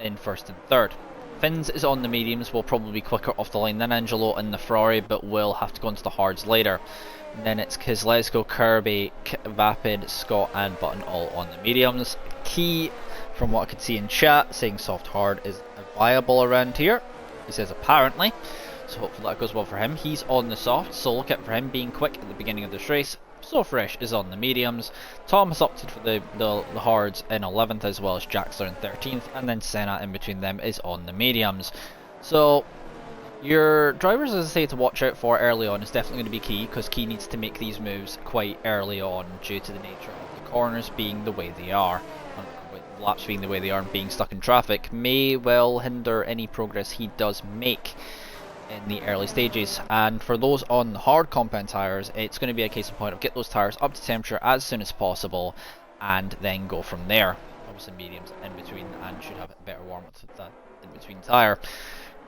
in first and third. Finns is on the mediums, will probably be quicker off the line than Angelo in the Ferrari, but will have to go into the hards later. And then it's Kozlesko, Kirby, Vapid, Scott and Button all on the mediums. Key, from what I could see in chat, saying soft hard is viable around here. He says apparently, so hopefully that goes well for him. He's on the soft, so look out for him being quick at the beginning of this race. So Fresh is on the mediums. Tom has opted for the hards in 11th, as well as Jaxler in 13th, and then Senna in between them is on the mediums. So your drivers, as I say, to watch out for early on is definitely going to be key, because Key needs to make these moves quite early on due to the nature of the corners being the way they are. Laps being the way they are and being stuck in traffic may well hinder any progress he does make in the early stages. And for those on hard compound tyres, it's going to be a case in point of get those tyres up to temperature as soon as possible and then go from there. Obviously mediums in between, and should have a better warm-up with that in between tyre.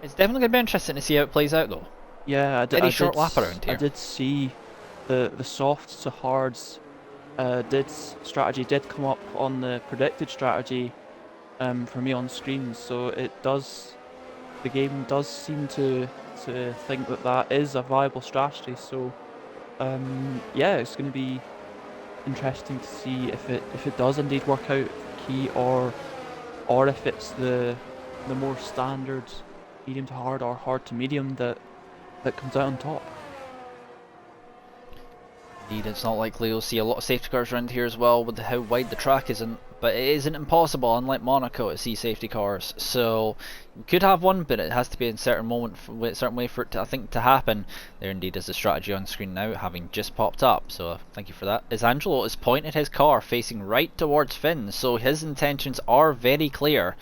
It's definitely going to be interesting to see how it plays out though. Yeah, I short lap around here. I did see the softs to hards strategy did come up on the predicted strategy for me on screen, so the game does seem to think that is a viable strategy. So yeah, it's going to be interesting to see if it does indeed work out for Key, or if it's the more standard medium to hard or hard to medium that comes out on top. Indeed, it's not likely you'll see a lot of safety cars around here as well with how wide the track isn't, but it isn't impossible, unlike Monaco, to see safety cars. So you could have one, but it has to be in a certain way for it to, I think, to happen. There indeed is a strategy on screen now, having just popped up, so thank you for that. As Angelo has pointed his car facing right towards Finn, so his intentions are very clear.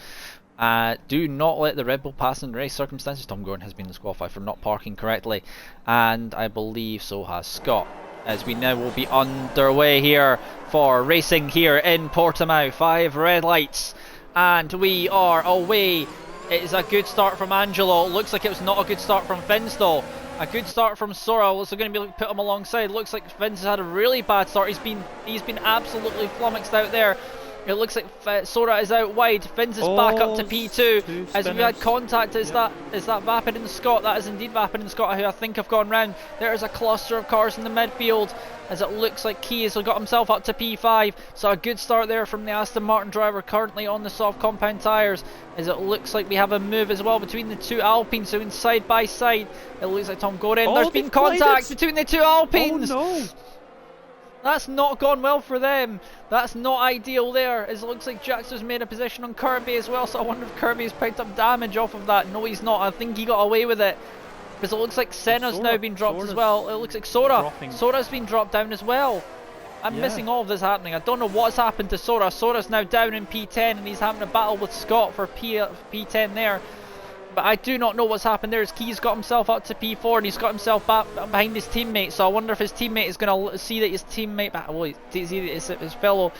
Do not let the Red Bull pass in race circumstances. Tom Gordon has been disqualified for not parking correctly, and I believe so has Scott. As we now will be underway here for racing here in Portimao. 5 red lights, and we are away. It is a good start from Angelo. Looks like it was not a good start from Vince though. A good start from Sora. Also going to be put him alongside. Looks like Vince has had a really bad start. He's been absolutely flummoxed out there. It looks like Sora is out wide. Vince is back up to P2. As we had contact, is that Vapid and Scott? That is indeed Vapid and Scott, who I think have gone round. There is a cluster of cars in the midfield, as it looks like Key has got himself up to P5. So a good start there from the Aston Martin driver, currently on the soft compound tyres. As it looks like we have a move as well between the two Alpines, so in side by side. It looks like Tom Gordon. There's been contact between the two Alpines. Oh no! That's not gone well for them. That's not ideal there. It looks like Jaxler's made a position on Kirby as well, so I wonder if Kirby has picked up damage off of that. No, he's not. I think he got away with it. Because it looks like Senna's now been dropped as well. It looks like Sora's been dropped down as well. I'm missing all of this happening. I don't know what's happened to Sora. Sora's now down in P10, and he's having a battle with Scott for P10 there. But I do not know what's happened there. His Key's got himself up to P4, and he's got himself back behind his teammate. So I wonder if his teammate is going to see that his teammate, well, see that his fellow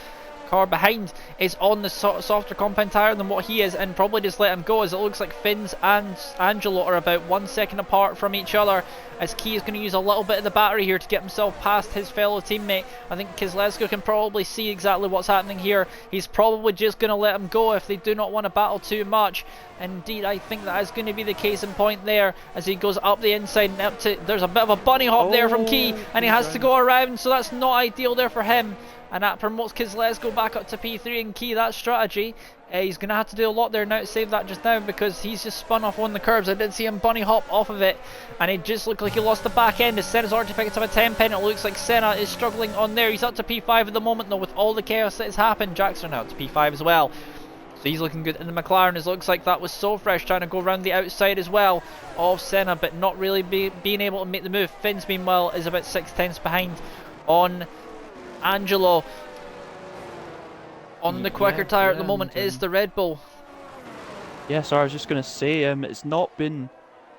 car behind is on the softer compound tyre than what he is, and probably just let him go, as it looks like Finns and Angelo are about 1 second apart from each other, as Key is going to use a little bit of the battery here to get himself past his fellow teammate. I think Kezlezko can probably see exactly what's happening here. He's probably just going to let him go if they do not want to battle too much. Indeed, I think that is going to be the case in point there, as he goes up the inside and up to, there's a bit of a bunny hop there from Key, and he has to go around, so that's not ideal there for him. And that promotes Kezlezko back up to P3, and Key, that strategy. He's going to have to do a lot there now to save that just now, because he's just spun off one of the curbs. I did see him bunny hop off of it, and it just looked like he lost the back end as Senna's already picked up a 10 pin. It looks like Senna is struggling on there. He's up to P5 at the moment though, with all the chaos that has happened. Jackson now to P5 as well. So he's looking good in the McLaren. It looks like that was So Fresh trying to go around the outside as well of Senna, but not really being able to make the move. Finns, meanwhile, is about 6/10 behind on Angelo. On the quicker tyre at the moment is the Red Bull. Yeah, so I was just going to say, it's not been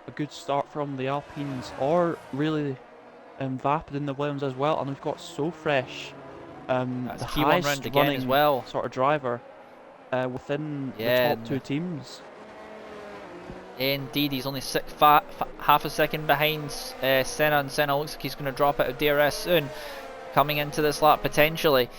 a good start from the Alpines, or really Vapid in the Williams as well, and we've got So Fresh, the highest running as well sort of driver within the top two teams. Indeed, he's only half a second behind Senna, and Senna looks like he's going to drop out of DRS soon, coming into this lap potentially.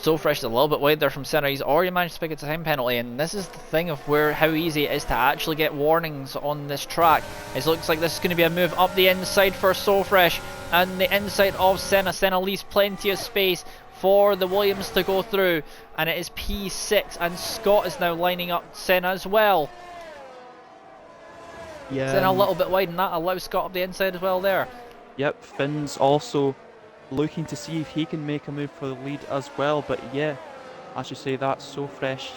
So Fresh is a little bit wide there from Senna. He's already managed to pick a time penalty, and this is the thing of how easy it is to actually get warnings on this track. It looks like this is going to be a move up the inside for So Fresh, and the inside of Senna. Senna leaves plenty of space for the Williams to go through, and it is P6, and Scott is now lining up Senna as well. Yeah, Senna a little bit wide, and that allows Scott up the inside as well there. Yep, Finn's also looking to see if he can make a move for the lead as well. But yeah, as you say, that's So Fresh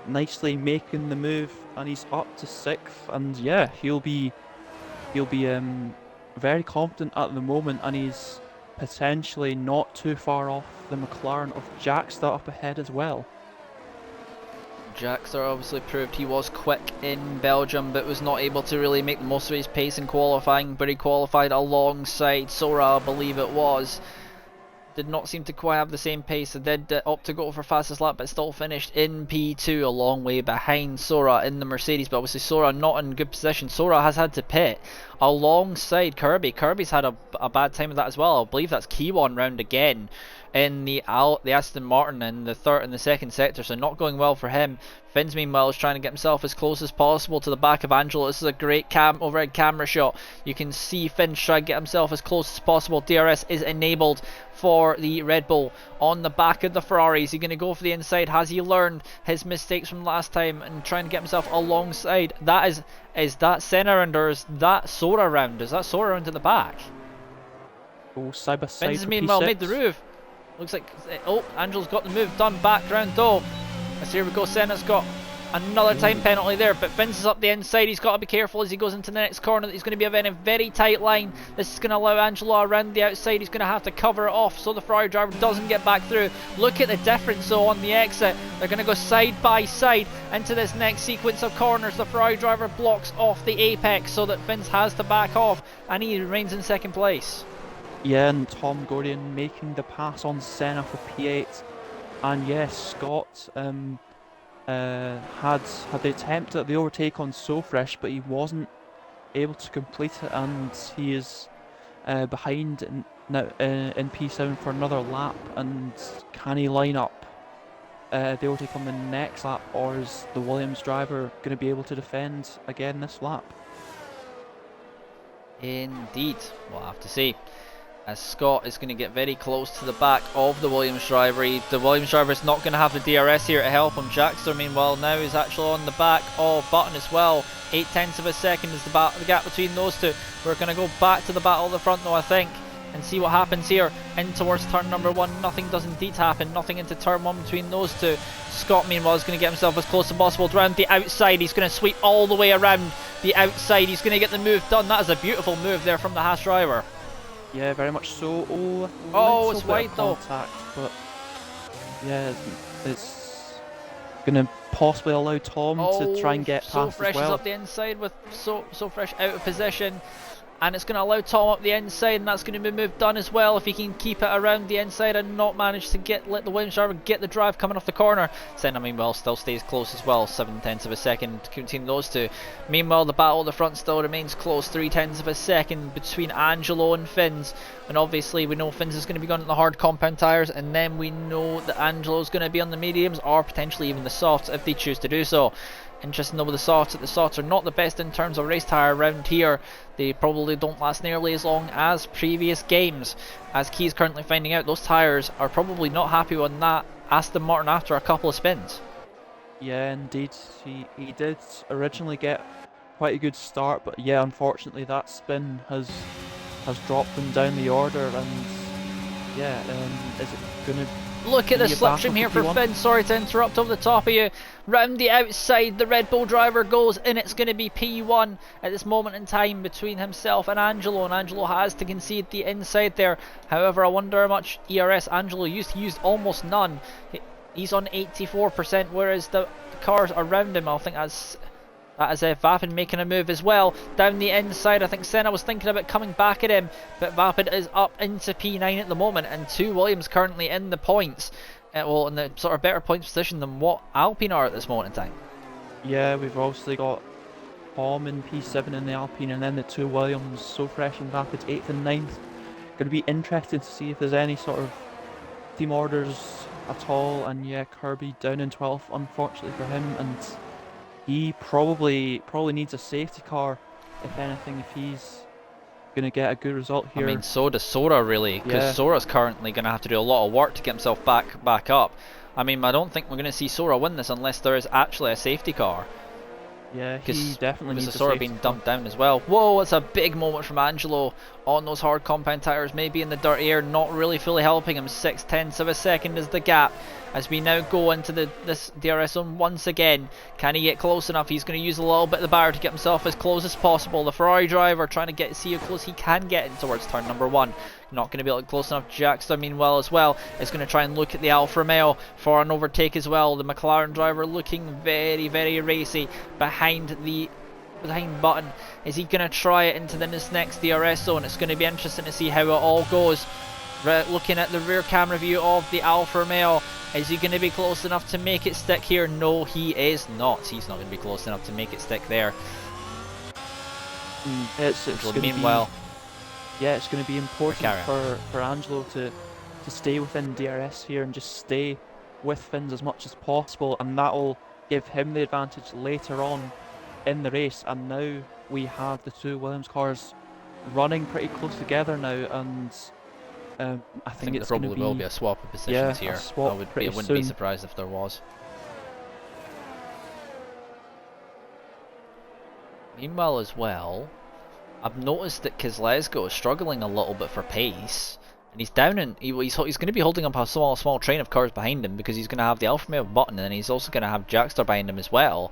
nicely making the move, and he's up to 6th. And yeah, he'll be very confident at the moment, and he's potentially not too far off the McLaren of Jackster up ahead as well. Jackster obviously proved he was quick in Belgium, but was not able to really make the most of his pace in qualifying, but he qualified alongside Sora, I believe it was. Did not seem to quite have the same pace. They did opt to go for fastest lap, but still finished in P2, a long way behind Sora in the Mercedes. But obviously Sora not in good position. Sora has had to pit alongside Kirby. Kirby's had a bad time with that as well. I believe that's Key1 round again in the Aston Martin in the second sector, so not going well for him. Fins meanwhile is trying to get himself as close as possible to the back of Angelo. This is a great overhead camera shot. You can see Fins try to get himself as close as possible. DRS is enabled for the Red Bull on the back of the Ferrari. Is he going to go for the inside? Has he learned his mistakes from last time and trying to get himself alongside? That is that Senna round, or is that Sora round? Is that Sora round to the back? Oh, side by side. Fins meanwhile made the move. Looks like, oh, Angelo's got the move done back round though. As here we go, Senna's got another time penalty there, but Vince is up the inside. He's got to be careful as he goes into the next corner. He's going to be in a very tight line. This is going to allow Angelo around the outside. He's going to have to cover it off so the Ferrari driver doesn't get back through. Look at the difference though on the exit. They're going to go side by side into this next sequence of corners. The Ferrari driver blocks off the apex so that Vince has to back off, and he remains in second place. Yeah, and Tom Gordian making the pass on Senna for P8. And yes, Scott had the attempt at the overtake on So Fresh, but he wasn't able to complete it, and he is behind in P7 for another lap. And can he line up the overtake on the next lap, or is the Williams driver going to be able to defend again this lap? Indeed, we'll have to see, as Scott is going to get very close to the back of the Williams driver. The Williams driver is not going to have the DRS here to help him. Jackster meanwhile now is actually on the back of Button as well. 0.8 of a second is the gap between those two. We're going to go back to the battle of the front though, I think, and see what happens here in towards turn number 1. Nothing does indeed happen. Nothing into turn 1 between those two. Scott meanwhile is going to get himself as close as possible around the outside. He's going to sweep all the way around the outside. He's going to get the move done. That is a beautiful move there from the Haas driver. Yeah, very much so. Oh, it's wide though. But yeah, it's going to possibly allow Tom to try and get past So Fresh as well. is up the inside with So Fresh out of position. And it's going to allow Tom up the inside, and that's going to be moved done as well if he can keep it around the inside and not manage to let the Williams driver get the drive coming off the corner. Senna meanwhile still stays close as well, 0.7 of a second between those two. Meanwhile the battle at the front still remains close, 0.3 of a second between Angelo and Fins. And obviously we know Fins is going to be going on the hard compound tyres, and then we know that Angelo is going to be on the mediums or potentially even the softs if they choose to do so. Interesting though with the softs are not the best in terms of race tyre around here. They probably don't last nearly as long as previous games. As Key's currently finding out, those tyres are probably not happy on that Aston Martin after a couple of spins. Yeah, indeed. He did originally get quite a good start, but yeah, unfortunately that spin has dropped them down the order, and yeah, is it going to... Look at the slipstream here for Finn. Sorry to interrupt over the top of you. Round the outside, the Red Bull driver goes, and it's going to be P1 at this moment in time between himself and Angelo has to concede the inside there. However, I wonder how much ERS Angelo used. He used almost none. He's on 84%, whereas the cars around him, I think that is Vapid making a move as well down the inside. I think Senna was thinking about coming back at him, but Vapid is up into P9 at the moment, and 2 Williams currently in the points, well, in the sort of better points position than what Alpine are at this moment in time. Yeah, we've obviously got Tom in P7 in the Alpine, and then the 2 Williams, So Fresh and Vapid 8th and 9th. Going to be interesting to see if there's any sort of team orders at all. And yeah, Kirby down in 12th, unfortunately for him, and he probably needs a safety car, if anything, if he's going to get a good result here. I mean, so does Sora really, because Sora's currently going to have to do a lot of work to get himself back up. I mean, I don't think we're going to see Sora win this unless there is actually a safety car. Yeah, he because definitely was needs a sort of safety being car. dumped down as well. Whoa, it's a big moment from Angelo on those hard compound tyres, maybe in the dirty air, not really fully helping him. 6/10 of a second is the gap as we now go into this DRS zone once again. Can he get close enough? He's going to use a little bit of the barrier to get himself as close as possible. The Ferrari driver trying to see how close he can get in towards turn number 1. Not going to be able to get close enough. Jackster, meanwhile, as well, is going to try and look at the Alfa Romeo for an overtake as well. The McLaren driver looking very, very racy behind Button. Is he going to try it into this next DRS zone? It's going to be interesting to see how it all goes. Looking at the rear camera view of the Alfa Romeo, is he going to be close enough to make it stick here? No, he is not. He's not going to be close enough to make it stick there. It's meanwhile, it's going to be important for Angelo to stay within DRS here and just stay with Fins as much as possible, and that will give him the advantage later on in the race. And now we have the two Williams cars running pretty close together now, and I think there probably will be a swap of positions here. I wouldn't be surprised if there was. Meanwhile as well, I've noticed that Kozlezko is struggling a little bit for pace, and he's down in he's going to be holding up a small train of cars behind him, because he's going to have the Alfa Romeo Button, and he's also going to have Jackster behind him as well.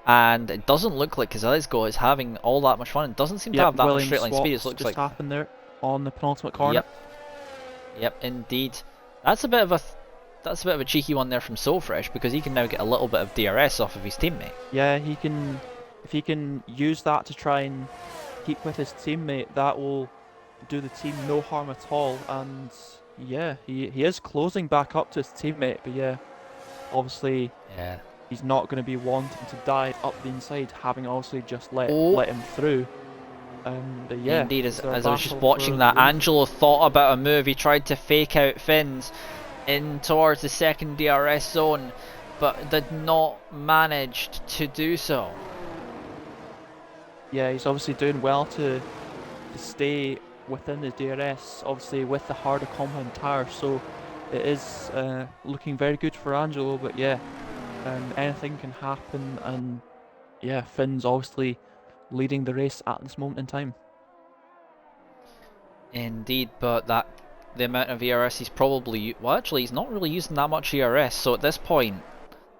And it doesn't look like Kozlezko is having all that much fun. It doesn't seem to have that much straight line speed. It looks just happened there on the penultimate corner. Yep, indeed. That's a bit of a cheeky one there from SoFresh, because he can now get a little bit of DRS off of his teammate. Yeah, he can. If he can use that to try and keep with his teammate, that will do the team no harm at all. And yeah, he is closing back up to his teammate, but yeah, obviously he's not going to be wanting to dive up the inside, having obviously just let him through. But yeah, indeed, as I was just watching that, Angelo thought about a move. He tried to fake out Fins in towards the second DRS zone, but did not manage to do so. Yeah, he's obviously doing well to stay within the DRS, obviously with the harder compound tyre, so it is looking very good for Angelo. But yeah, anything can happen, and yeah, Finn's obviously leading the race at this moment in time. Indeed, but the amount of ERS he's probably... Well, actually, he's not really using that much ERS, so at this point,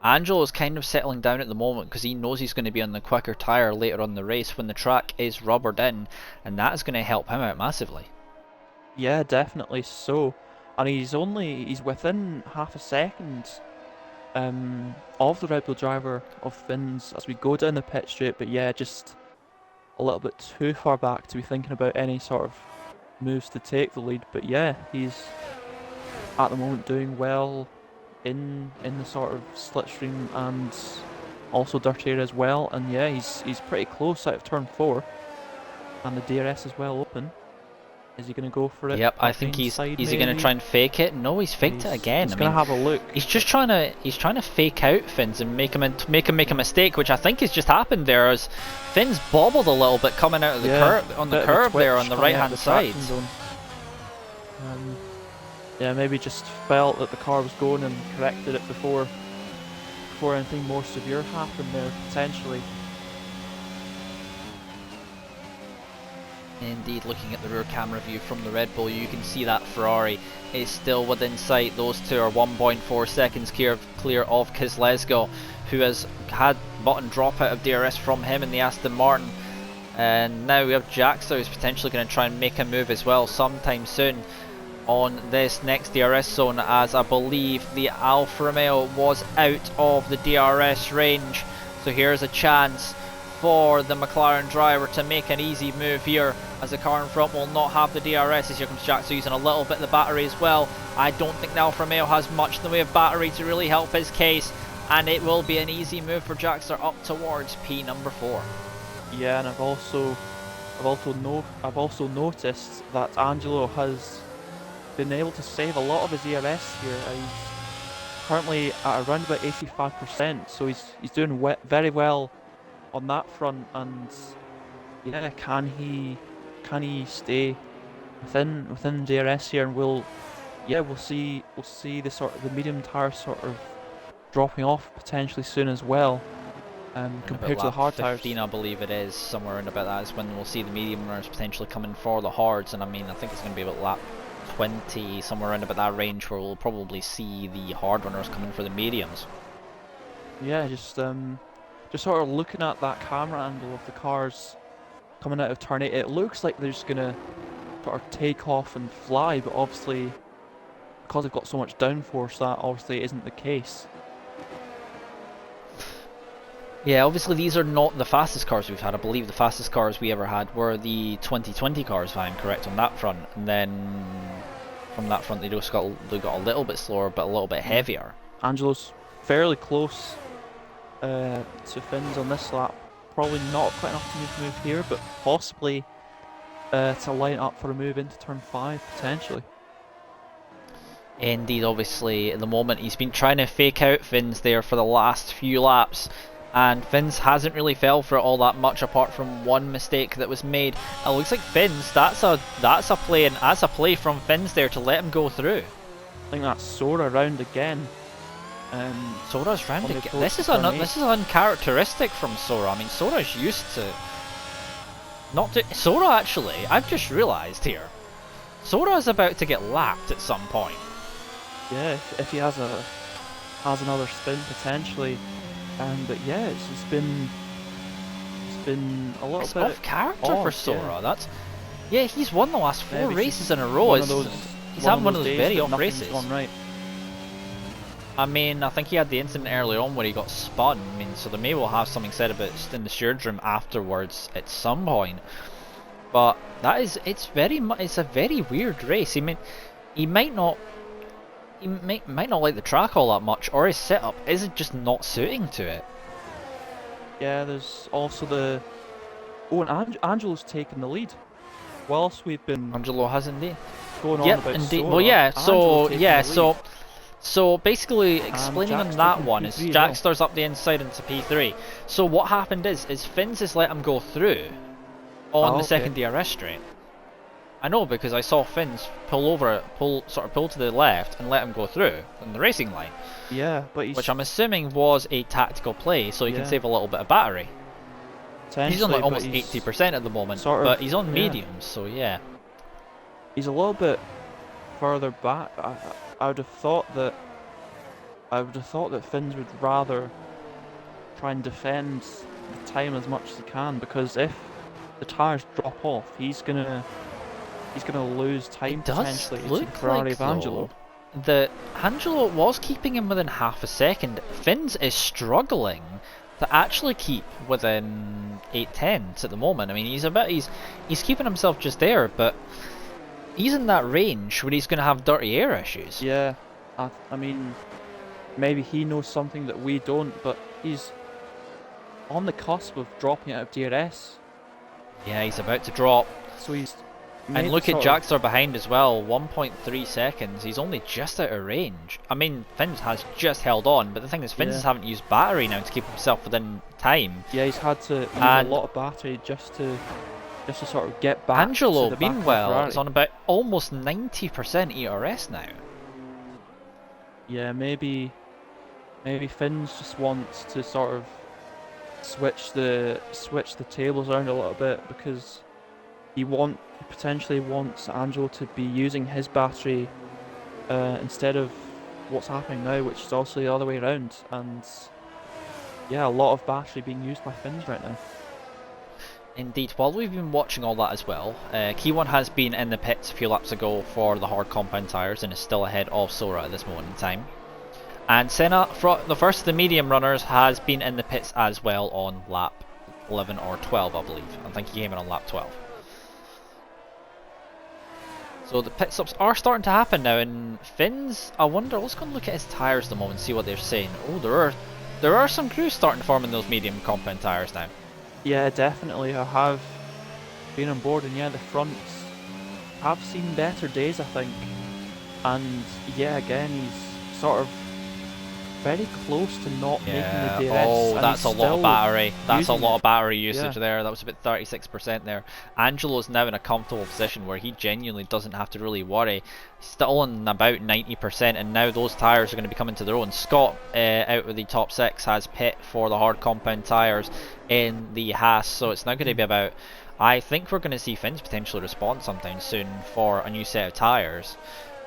Angelo is kind of settling down at the moment, because he knows he's going to be on the quicker tyre later on in the race when the track is rubbered in, and that is going to help him out massively. Yeah, definitely so. And he's within half a second of the Red Bull driver of Finn's as we go down the pit straight, but yeah, just a little bit too far back to be thinking about any sort of moves to take the lead. But yeah, he's at the moment doing well in the sort of slipstream and also dirty area as well. And yeah, he's pretty close out of turn 4, and the DRS is well open. Is he going to go for it? Yep, I think is he going to try and fake it? No, he's faked it again. He's going to have a look. He's just trying to fake out Fins and make him make a mistake, which I think has just happened there, as Fins bobbled a little bit coming out of the curve there on the right hand side. Yeah, maybe just felt that the car was going and corrected it before anything more severe happened there, potentially. Indeed, looking at the rear camera view from the Red Bull, you can see that Ferrari is still within sight. Those two are 1.4 seconds clear of Kozlezko, who has had Button drop out of DRS from him in the Aston Martin. And now we have Jackster, who's potentially going to try and make a move as well sometime soon on this next DRS zone, as I believe the Alfa Romeo was out of the DRS range. So here's a chance for the McLaren driver to make an easy move here, as the car in front will not have the DRS. As here comes Jackster using a little bit of the battery as well. I don't think the Alfa Romeo has much in the way of battery to really help his case, and it will be an easy move for Jackster up towards P number 4. Yeah, and I've also noticed that Angelo has been able to save a lot of his ERS here. He's currently at around about 85%, so he's doing very well on that front. And yeah, can he stay within DRS here? And we'll see the medium tire sort of dropping off potentially soon as well. compared to the lap hard 15, tires. I believe it is, somewhere around about that is when we'll see the medium runners potentially coming for the hards, and I mean, I think it's going to be about lap 20, somewhere around about that range, where we'll probably see the hard runners coming for the mediums. Yeah, just sort of looking at that camera angle of the cars coming out of turn 8, it looks like they're just gonna sort of take off and fly, but obviously, because they've got so much downforce, that obviously isn't the case. Yeah, obviously these are not the fastest cars we've had. I believe the fastest cars we ever had were the 2020 cars, if I'm correct on that front. And then from that front, they got a little bit slower, but a little bit heavier. Angelo's fairly close to Finn's on this lap. Probably not quite enough to move here, but possibly to line up for a move into turn 5 potentially. Indeed, obviously, at the moment he's been trying to fake out Finn's there for the last few laps, and Finn's hasn't really fell for it all that much, apart from one mistake that was made. It looks like Finn's, that's a play from Finn's there to let him go through. I think that's Sora round again. Sora's round again. This is uncharacteristic from Sora. I mean, Sora's used to Sora, actually, I've just realised here, Sora's about to get lapped at some point. Yeah, if he has another spin potentially. But yeah, it's been a little bit off character odd, for Sora. Yeah. Yeah, he's won the last 4 races in a row. He's having one of those very off races. Gone right. I mean, I think he had the incident earlier on where he got spun. I mean, so they may well have something said about it in the steerage room afterwards at some point. But it's a very weird race. He might not like the track all that much, or his setup isn't just not suiting to it. Yeah, there's also and Angelo's taken the lead. Whilst we've been Angelo has indeed going on about indeed. Sora, Well, yeah. Angelo's So basically, explaining on that one is P3 Jackstar's up the inside into P3. So what happened is Finn's has let him go through on the second DRS straight. I know, because I saw Finn's pull to the left and let him go through on the racing line. Yeah, but which I'm assuming was a tactical play, so he can save a little bit of battery. He's on like almost 80% at the moment, but he's on mediums, so yeah. He's a little bit further back. I would have thought that Finn's would rather try and defend the time as much as he can, because if the tires drop off, he's gonna lose time potentially to the Ferrari of Angelo. The Angelo was keeping him within half a second. Finn's is struggling to actually keep within 8/10s at the moment. I mean, he's keeping himself just there, but he's in that range where he's going to have dirty air issues. Yeah, I mean, maybe he knows something that we don't, but he's on the cusp of dropping out of DRS. Yeah, he's about to drop. So he's... And look at Jackstar behind as well, 1.3 seconds. He's only just out of range. I mean, Finn's has just held on, but the thing is, Finn's haven't used battery now to keep himself within time. Yeah, he's had to use a lot of battery just to sort of get back. Angelo, to the meanwhile, is on about almost 90% ERS now. Yeah, maybe Finn's just wants to sort of switch the tables around a little bit, because he potentially wants Angelo to be using his battery instead of what's happening now, which is also the other way around. And yeah, a lot of battery being used by Finn's right now. Indeed. While we've been watching all that as well, Key1 has been in the pits a few laps ago for the hard compound tyres and is still ahead of Sora at this moment in time. And Senna, the first of the medium runners, has been in the pits as well on lap 11 or 12, I believe. I think he came in on lap 12. So the pit stops are starting to happen now, and Finn's, I wonder, let's go and look at his tyres at the moment and see what they're saying. Oh, there are some grooves starting to form in those medium compound tyres now. Yeah, definitely. I have been on board, and yeah, the fronts have seen better days, I think. And yeah, again, he's sort of very close to not making Yeah. the DRS. Oh, and that's he's a lot of still battery. That's a using lot it. of battery usage Yeah. there. That was about 36% there. Angelo's now in a comfortable position where he genuinely doesn't have to really worry. He's still on about 90%, and now those tyres are going to be coming to their own. Scott, out of the top 6, has pit for the hard compound tyres in the Haas, so it's now going to be about... I think we're going to see Finns potentially respond sometime soon for a new set of tyres.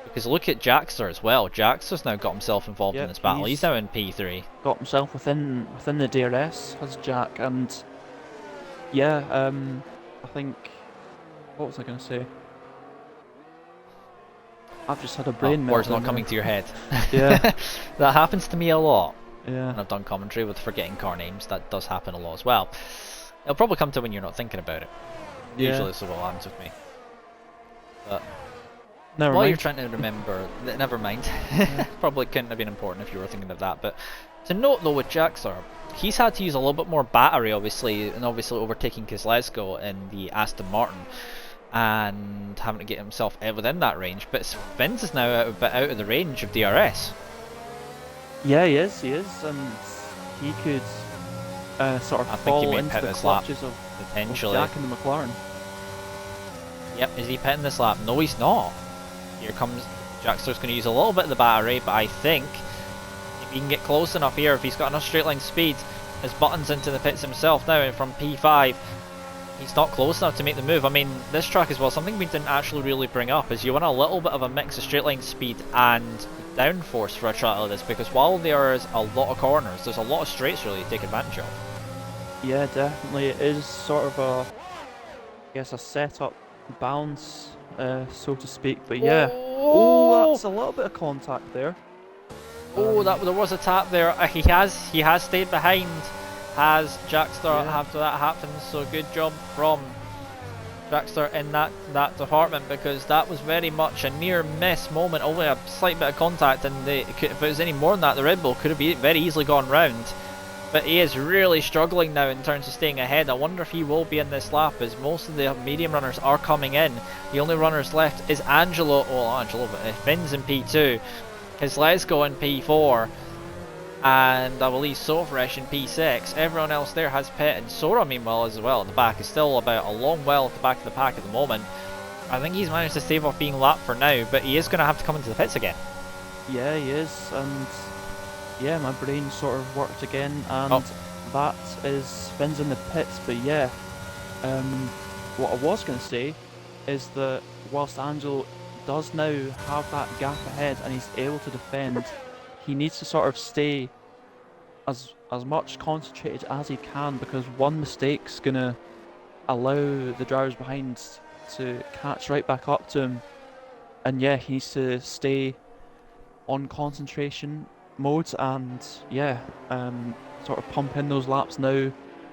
Because look at Jaxter as well. Jaxter's now got himself involved in Yep, this battle. He's now in P3. got himself within the DRS, has Jack, and yeah, I think, what was I going to say? I've just had a brain melt. Words not coming to your head. Yeah. That happens to me a lot. Yeah. When I've done commentary with forgetting car names. That does happen a lot as well. It'll probably come to when you're not thinking about it. Yeah. Usually this is what happens with me. But Never while mind. you're trying to remember, never mind. Yeah. Probably couldn't have been important if you were thinking of that. But to note though with Jaxer, he's had to use a little bit more battery obviously, and obviously overtaking Kozlezko in the Aston Martin and having to get himself within that range. But Vince is now a bit out of the range of DRS. Yeah, he is, and he could sort of fall into the clutches of Jack and the McLaren. Yep, is he pitting this lap? No, he's not. Here comes Jaxter's going to use a little bit of the battery, but I think if he can get close enough here, if he's got enough straight line speed, his Button's into the pits himself now from P5. He's not close enough to make the move. I mean, this track as well, something we didn't actually really bring up is you want a little bit of a mix of straight line speed and downforce for a track like this, because while there is a lot of corners, there's a lot of straights really to take advantage of. Yeah, definitely. It is sort of I guess a setup bounce, so to speak. But yeah, oh, that's a little bit of contact there. Oh, there was a tap there. He has stayed behind. Has Jaxter after that happens? So good job from Jaxter in that department, because that was very much a near miss moment. Only a slight bit of contact, and if it was any more than that, the Red Bull could have very easily gone round. But he is really struggling now in terms of staying ahead. I wonder if he will be in this lap, as most of the medium runners are coming in. The only runners left is Angelo, but Finn's in P2, Kozlezko in P4, and I believe Sofresh in P6. Everyone else there has pit, and Sora meanwhile as well at the back is still about a long while at the back of the pack at the moment. I think he's managed to stave off being lapped for now, but he is going to have to come into the pits again. Yeah, he is, and yeah, my brain sort of worked again, and that is Finn's in the pits. But yeah, what I was going to say is that whilst Angelo does now have that gap ahead and he's able to defend, he needs to sort of stay as much concentrated as he can, because one mistake's going to allow the drivers behind to catch right back up to him. And yeah, he needs to stay on concentration mode, and yeah, sort of pump in those laps now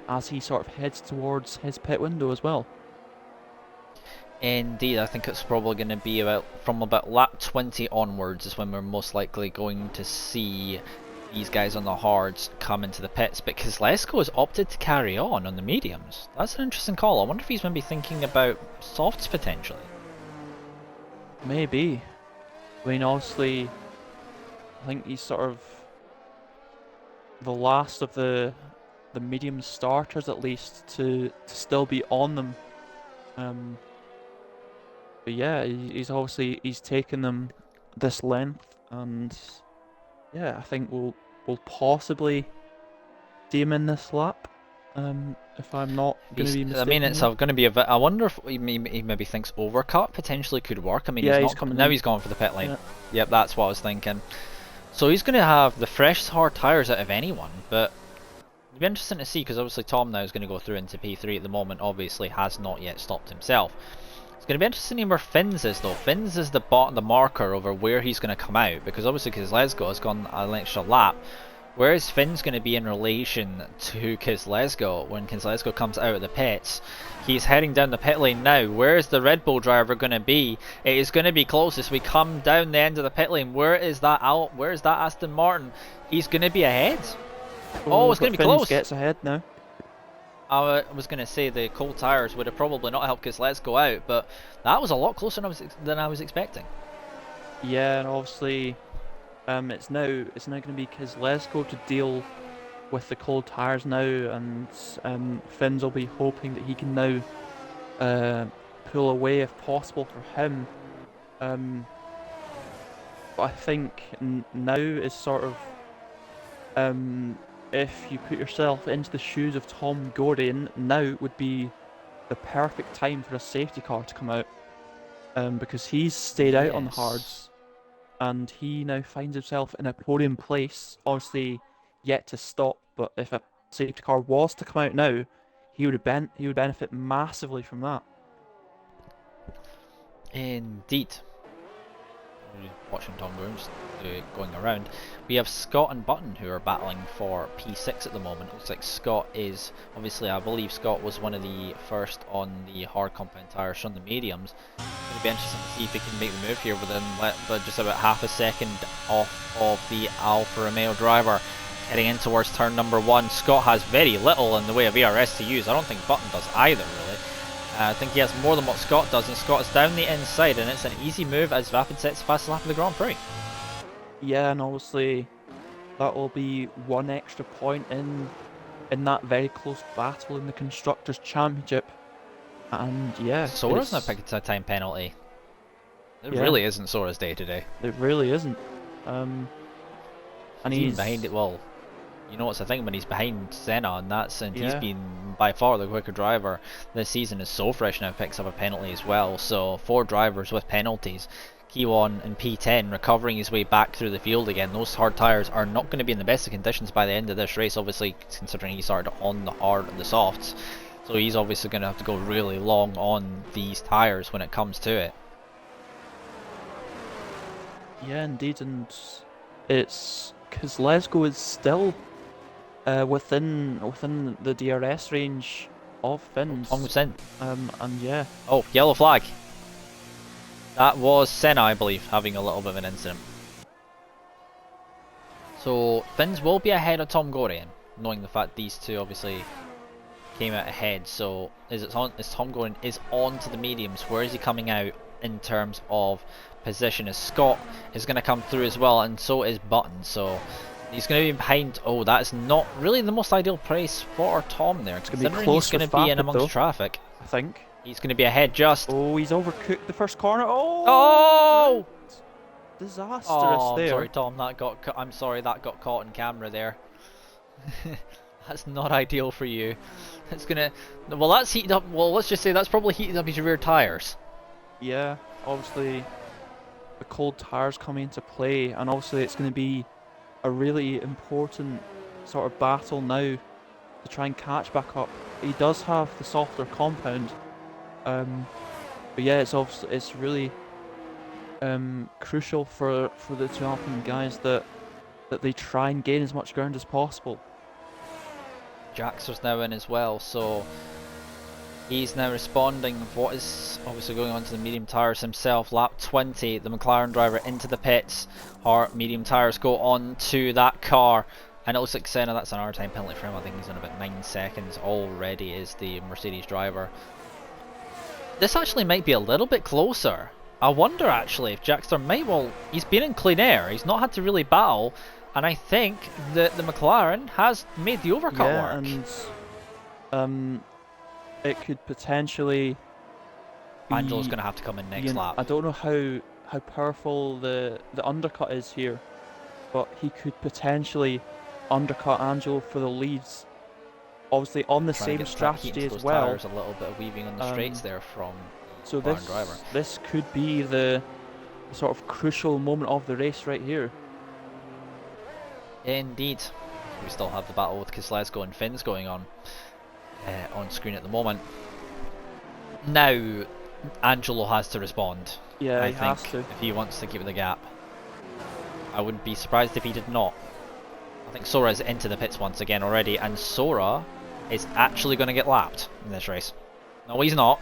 as he sort of heads towards his pit window as well. Indeed, I think it's probably going to be from about lap 20 onwards is when we're most likely going to see these guys on the hards come into the pits, because Kozlezko has opted to carry on the mediums. That's an interesting call. I wonder if he's maybe thinking about softs potentially. Maybe. I mean, obviously, I think he's sort of the last of the medium starters, at least, to still be on them. But yeah, he's taken them this length, and yeah, I think we'll possibly see him in this lap. If I'm not going to be mistaken. I mean, it's going to be a bit. I wonder if he maybe thinks overcut potentially could work. I mean, yeah, he's coming now. He's gone for the pit lane. Yeah. Yep, that's what I was thinking. So he's going to have the freshest hard tyres out of anyone, but it'll be interesting to see, because obviously Tom now is going to go through into P3 at the moment. Obviously, has not yet stopped himself. It's going to be interesting to see where Finn's is though. Finn's is the marker over where he's going to come out, because obviously Kozlezko has gone an extra lap. Where is Finn's going to be in relation to Kozlezko when Kozlezko comes out of the pits? He's heading down the pit lane now. Where is the Red Bull driver going to be? It is going to be closest. We come down the end of the pit lane. Where is that Where is that Aston Martin? He's going to be ahead. Oh, it's going to be close. Finn's gets ahead now. I was going to say the cold tyres would have probably not helped Kozlezko out, but that was a lot closer than I was expecting. Yeah, and obviously It's now going to be Kezlesko to deal with the cold tires now, and Finns will be hoping that he can now pull away if possible for him. But I think now is sort of if you put yourself into the shoes of Tom Gordon, now would be the perfect time for a safety car to come out, because he's stayed out on the Yes. hards, and he now finds himself in a podium place. Obviously, yet to stop. But if a safety car was to come out now, he would benefit massively from that. Indeed. Watching Tom Burns going around. We have Scott and Button who are battling for P6 at the moment. Looks like Scott is, obviously I believe Scott was one of the first on the hard compound tyres from the mediums. It'll be interesting to see if he can make the move here within just about half a second off of the Alfa Romeo driver. Heading in towards turn number 1. Scott has very little in the way of ERS to use. I don't think Button does either, really. I think he has more than what Scott does, and Scott is down the inside, and it's an easy move as Vapid sets the fastest lap of the Grand Prix. Yeah, and obviously that will be one extra point in that very close battle in the Constructors' Championship. And yeah, Sora's not picking a time penalty. It yeah, really isn't Sora's day today. it really isn't. And He's behind it. Well, you know what's the thing when he's behind Senna and that's, and he's yeah, been by far the quicker driver this season. Is so fresh now picks up a penalty as well. So 4 drivers with penalties. Kiwon and P10 recovering his way back through the field again. Those hard tyres are not going to be in the best of conditions by the end of this race, obviously, considering he started on the hard and the softs. So he's obviously going to have to go really long on these tyres when it comes to it. yeah, indeed, and it's because Lesgo is still within the DRS range of Finns. Almost in. And yeah. Oh, yellow flag. That was Senna, I believe, having a little bit of an incident. So Finns will be ahead of Tom Gorian, knowing the fact these two obviously came out ahead. So is Tom Gorian is on to the mediums. Where is he coming out in terms of position? As Scott is going to come through as well, and so is Button. So he's going to be behind. Oh, that is not really the most ideal place for Tom there, considering he's going to be in amongst traffic. I think he's going to be ahead just. Oh, he's overcooked the first corner. Oh! Oh! Disastrous Oh, there. I'm sorry, Tom. I'm sorry that got caught in camera there. That's not ideal for you. It's gonna. Well, that's heated up. Well, let's just say that's probably heated up his rear tires. Yeah, obviously the cold tires coming into play, and obviously it's going to be a really important sort of battle now to try and catch back up. He does have the softer compound, but yeah, it's really crucial for the two Alpine guys that they try and gain as much ground as possible. Jaxer's now in as well, so he's now responding of what is obviously going on to the medium tyres himself. Lap 20, the McLaren driver into the pits. Hard medium tyres go on to that car, and it looks like Senna, that's an hour time penalty for him. I think he's on about 9 seconds already, is the Mercedes driver. This actually might be a little bit closer. I wonder actually if Jaxter might, well, he's been in clean air, he's not had to really battle, and I think that the McLaren has made the overcut work. And it could potentially be, Angelo's going to have to come in next lap. I don't know how powerful the undercut is here, but he could potentially undercut Angelo for the leads. Obviously on the same strategy as well. Tires, a little bit of weaving on the straights there from so the driver. This could be the sort of crucial moment of the race right here. Indeed. We still have the battle with Kezlesko and Finns going on screen at the moment. Now Angelo has to respond. Yeah, I he has to. If he wants to keep the gap. I wouldn't be surprised if he did not. I think Sora is into the pits once again already, and Sora is actually going to get lapped in this race. No, he's not.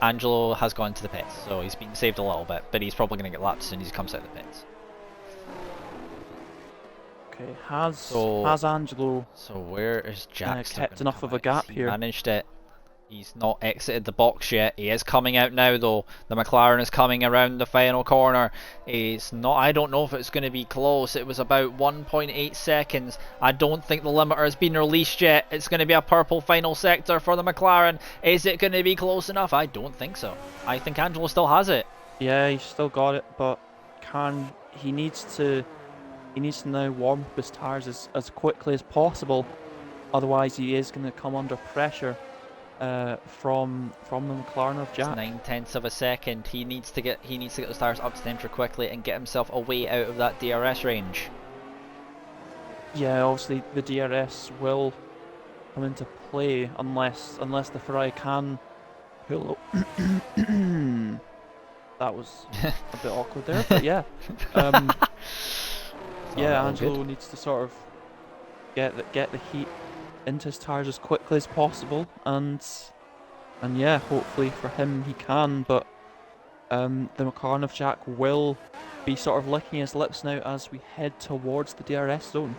Angelo has gone to the pits, so he's been saved a little bit, but he's probably going to get lapped as soon as he comes out of the pits. Okay, has Angelo so where is Jack kept enough of a gap here? Managed it. He's not exited the box yet. He is coming out now though. The McLaren is coming around the final corner. He's not. I don't know if it's going to be close. It was about 1.8 seconds. I don't think the limiter has been released yet. It's going to be a purple final sector for the McLaren. Is it going to be close enough? I don't think so. I think Angelo still has it. Yeah, he's still got it, but he needs to now warm up his tyres as quickly as possible. Otherwise, he is going to come under pressure from the McLaren of Jack. It's 9/10 of a second. He needs to get those tires up to temperature quickly and get himself away out of that DRS range. Yeah, obviously the DRS will come into play unless the Ferrari can pull up. That was a bit awkward there, but yeah. Yeah, Angelo needs to sort of get the heat into his tyres as quickly as possible, and yeah, hopefully for him he can, but the McLaren of Jack will be sort of licking his lips now as we head towards the DRS zone.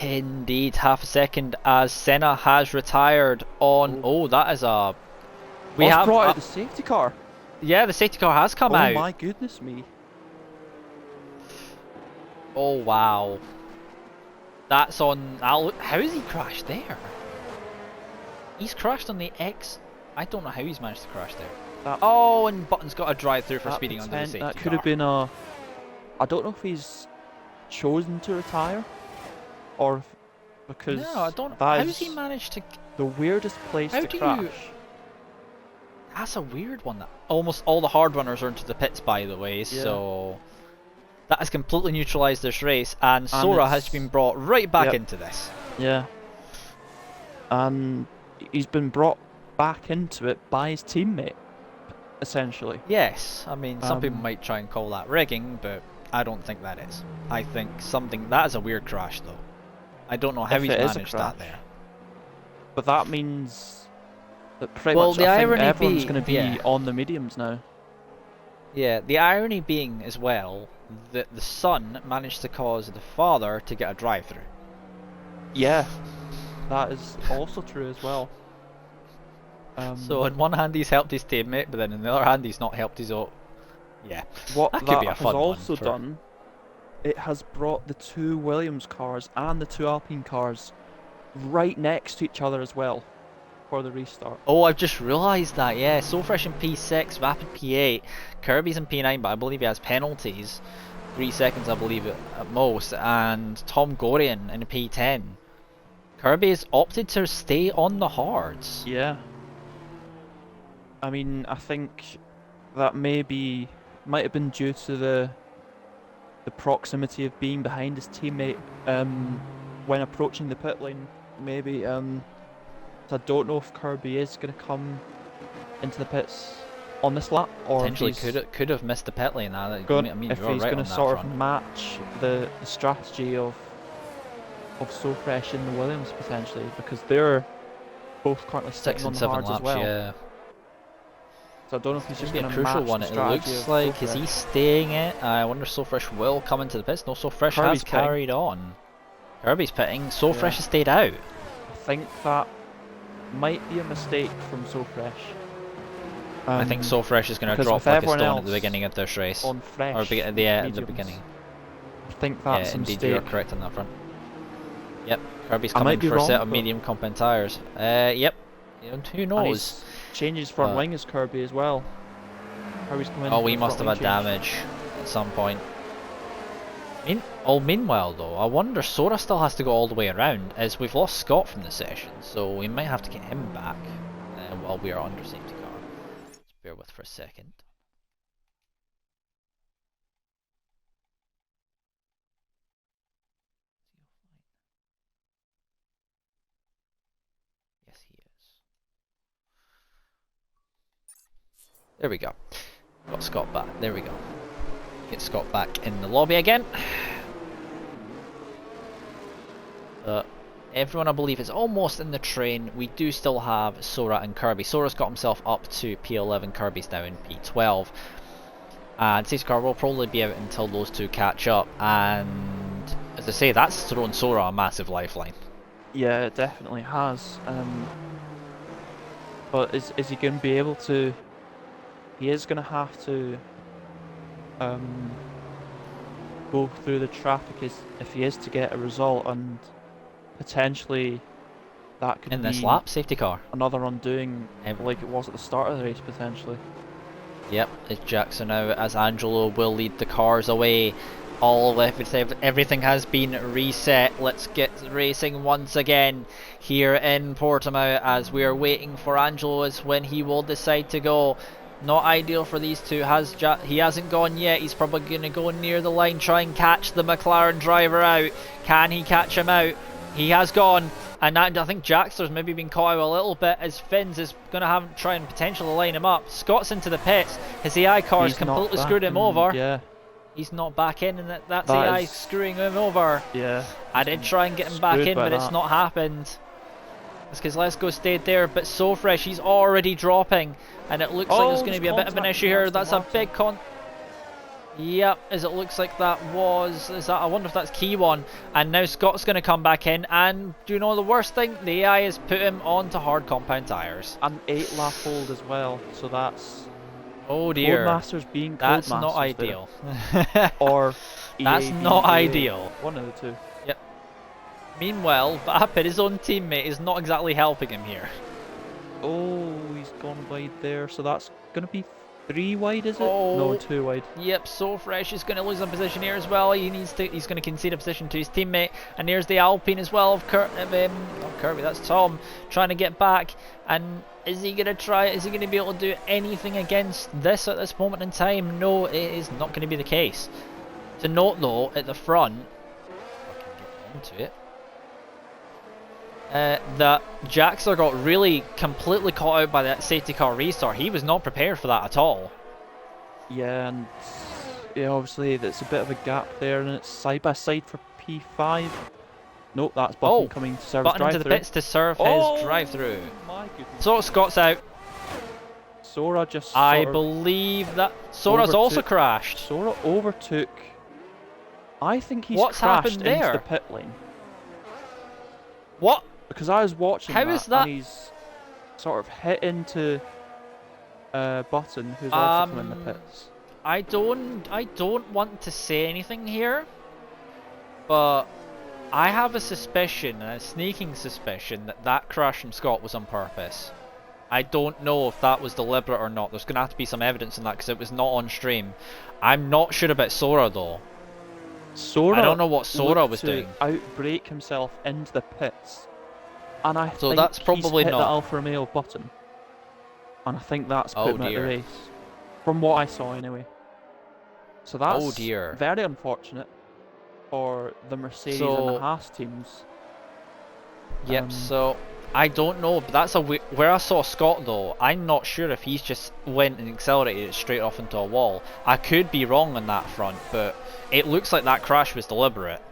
Indeed, half a second as Senna has retired on. Oh, that is a. We have brought out the safety car. Yeah, the safety car has come out. Oh my goodness me. Oh wow. That's on. How has he crashed there? He's crashed on the X. I don't know how he's managed to crash there. Oh, and Button's got a drive through for speeding under the safety car. That could have been a. I don't know if he's chosen to retire, or because. No, I don't. How has he managed to? The weirdest place to crash. That's a weird one. That almost all the hard runners are into the pits, by the way. Yeah. So that has completely neutralised this race, and Sora has been brought right back into this. Yeah. And he's been brought back into it by his teammate, essentially. Yes, I mean some people might try and call that rigging, but I don't think that is. I think that is a weird crash, though. I don't know how he's managed that there. But that means that pretty much I think everyone's going to be on the mediums now. Yeah, the irony being as well that the son managed to cause the father to get a drive-through. Yeah, that is also true as well. So on one hand he's helped his teammate, but then on the other hand he's not helped his own. Yeah, what that could be a fun has also done, it has brought the two Williams cars and the two Alpine cars right next to each other as well for the restart. Oh, I've just realised that, yeah. Sofresh in P6, Rapid P8, Kirby's in P9, but I believe he has penalties. 3 seconds, I believe, at most. And Tom Gorian in P10. Kirby has opted to stay on the hards. Yeah. I mean, I think that might have been due to the proximity of being behind his teammate when approaching the pit lane. Maybe. So I don't know if Kirby is going to come into the pits on this lap, or potentially could have missed the pit lane. I mean, if he's going to sort of match the strategy of Sofresh and the Williams potentially, because they're both currently sitting on the hards as well. Yeah. So I don't know if he's just going to match one. It looks like, is he staying it? I wonder if Sofresh will come into the pits. No, Sofresh has carried on. Kirby's pitting. Sofresh has stayed out. I think that might be a mistake from Sofresh. I think Sofresh is going to drop like a stone at the beginning of this race. On fresh or at the beginning. I think that's a mistake. Indeed, you are correct on that front. Yep, Kirby's coming for a set of medium compound tyres. Yep, and who knows? Changes front wing as Kirby as well. Kirby's coming oh, we must have had damage at some point. Meanwhile though, I wonder, Sora still has to go all the way around, as we've lost Scott from the session, so we might have to get him back while we are under safety car. Just bear with for a second. Yes, he is. There we go. Got Scott back. There we go. Get Scott back in the lobby again. Everyone, I believe, is almost in the train. We do still have Sora and Kirby. Sora's got himself up to P11, Kirby's now in P12. And safety car will probably be out until those two catch up. And as I say, that's thrown Sora a massive lifeline. Yeah, it definitely has. But is he going to be able to? He is going to have to um, go through the traffic if he is to get a result, and potentially that could In this be lap, safety car. another undoing, Um, like it was at the start of the race potentially. Yep, it's Jackson now, as Angelo will lead the cars away. Everything has been reset. Let's get racing once again here in Portimao as we are waiting for Angelo as when he will decide to go. Not ideal for these two. He hasn't gone yet. He's probably going to go near the line, try and catch the McLaren driver out. Can he catch him out? He has gone. And I think Jaxter's maybe been caught out a little bit as Finns is going to try and potentially line him up. Scott's into the pits. His AI car's completely screwed him over. Yeah. He's not back in, and that's AI screwing him over. Yeah. I did try and get him back in, but it's not happened. It's because Let's Go stayed there, but So Fresh, he's already dropping, and it looks like there's going to be a bit of an issue here. That's a big Yep, as it looks like that was... I wonder if that's key one. And now Scott's going to come back in, and do you know the worst thing? The AI has put him onto hard compound tyres. An 8-lap hold as well, so that's... Oh dear. Codemasters being That's Codemasters not ideal. Or That's not ideal. One of the two. Yep. Meanwhile, Vapid, his own teammate, is not exactly helping him here. Oh, he's gone wide there, so that's going to be 3 wide, is it? Oh. No, 2 wide. Yep, So Fresh is going to lose a position here as well. He's going to concede a position to his teammate. And here's the Alpine as well of Kirby, that's Tom, trying to get back. And is he going to try? Is he going to be able to do anything against this at this moment in time? No, it is not going to be the case. To note though, at the front, if I can get onto it, that Jaxter got really completely caught out by that safety car restart. He was not prepared for that at all. Yeah, and yeah, obviously there's a bit of a gap there, and it's side by side for P5. Nope, that's Button coming to serve his drive-through. Button into the pits to serve his drive-through. My goodness. So Scott's out. Sora just I believe that Sora's also crashed. Sora overtook. I think he's What's crashed happened there? into the pit lane. What? Because I was watching How is that? and he's sort of hit into Button, who's also come in the pits. I don't want to say anything here, but I have a suspicion, a sneaking suspicion, that crash from Scott was on purpose. I don't know if that was deliberate or not. There's going to have to be some evidence in that because it was not on stream. I'm not sure about Sora though. Sora, I don't know what Sora was doing. Outbrake himself into the pits, and I so think that's probably he's hit not the Alfa Romeo Button, and I think that's put him out the race, from what I saw anyway. So that's very unfortunate for the Mercedes and the Haas teams. Yep. So I don't know, but that's where I saw Scott though. I'm not sure if he's just went and accelerated it straight off into a wall. I could be wrong on that front, but it looks like that crash was deliberate.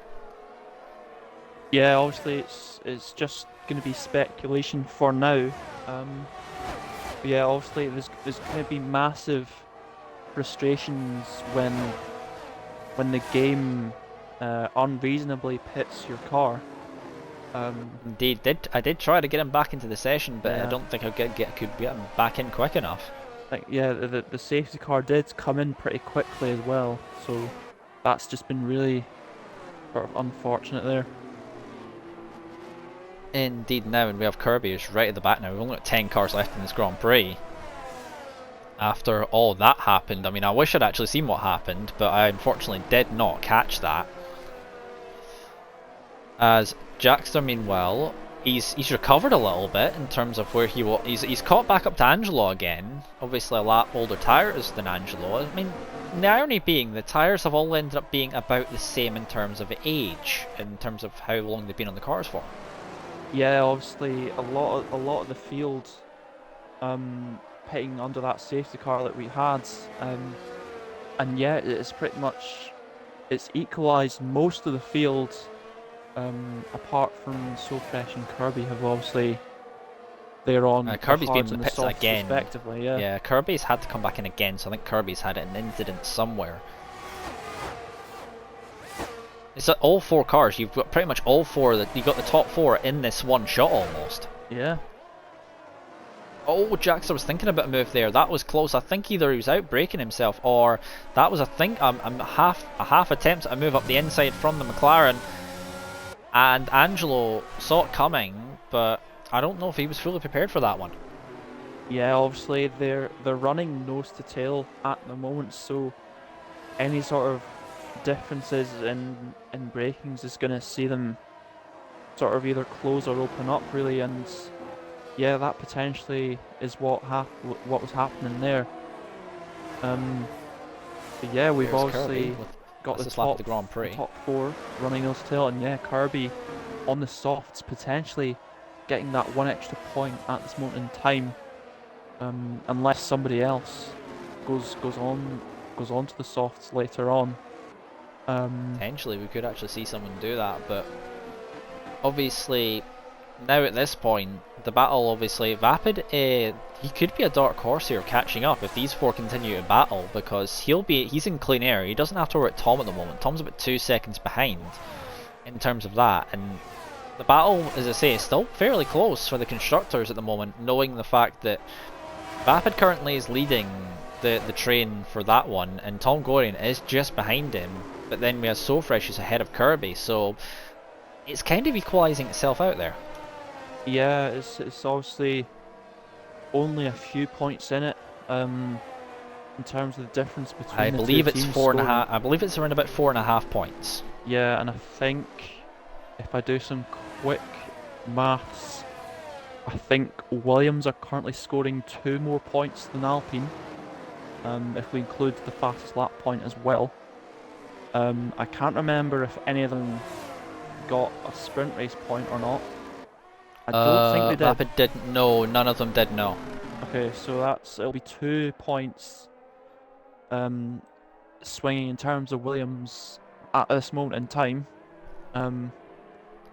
Yeah, obviously it's just going to be speculation for now. But yeah, obviously there's going to be massive frustrations when the game unreasonably pits your car. Indeed, I did try to get him back into the session, but yeah. I don't think I could get him back in quick enough. Yeah, the safety car did come in pretty quickly as well, so that's just been really sort of unfortunate there. Indeed, now, and we have Kirby who's right at the back now. We've only got 10 cars left in this Grand Prix. After all that happened, I mean, I wish I'd actually seen what happened, but I unfortunately did not catch that. As Jaxter, meanwhile, he's recovered a little bit in terms of where he was. He's caught back up to Angelo again. Obviously, a lap older tyres than Angelo. I mean, the irony being, the tyres have all ended up being about the same in terms of age, in terms of how long they've been on the cars for. Yeah, obviously, a lot of the field pitting under that safety car that we had, and yeah, it's pretty much equalised most of the field. Apart from So Fresh and Kirby have obviously they're on Kirby's the been hards in and the the pits softs again. Respectively, yeah. Yeah, Kirby's had to come back in again, so I think Kirby's had an incident somewhere. It's all 4 cars. You've got pretty much all 4. You've got the top 4 in this one shot almost. Yeah. Oh, Jaxter was thinking about a move there. That was close. I think either he was out braking himself, or that was a half attempt at a move up the inside from the McLaren. And Angelo saw it coming, but I don't know if he was fully prepared for that one. Yeah, obviously they're running nose to tail at the moment, so any sort of differences in brakings is going to see them sort of either close or open up really, and yeah, that potentially is what was happening there. But yeah, we've There's obviously got the lap of top the Grand Prix. the top four running nose to tail, and yeah, Kirby on the softs potentially getting that one extra point at this moment in time, unless somebody else goes on to the softs later on. Potentially, we could actually see someone do that, but obviously, now at this point, the battle, obviously, Vapid, he could be a dark horse here catching up if these four continue to battle, because he's in clean air. He doesn't have to worry about Tom at the moment. Tom's about 2 seconds behind in terms of that, and the battle, as I say, is still fairly close for the constructors at the moment, knowing the fact that Vapid currently is leading the train for that one, and Tom Gorian is just behind him, but then we have SoFresh who's ahead of Kirby, so it's kind of equalising itself out there. Yeah, it's obviously only a few points in it, in terms of the difference between I the believe two it's teams 4.5. scoring. I believe it's around about 4.5 points. Yeah, and I think if I do some quick maths, I think Williams are currently scoring 2 more points than Alpine, if we include the fastest lap point as well. I can't remember if any of them got a sprint race point or not. I don't think they did. Vapid didn't. No, none of them did. No. Okay, so it'll be 2 points swinging in terms of Williams at this moment in time. But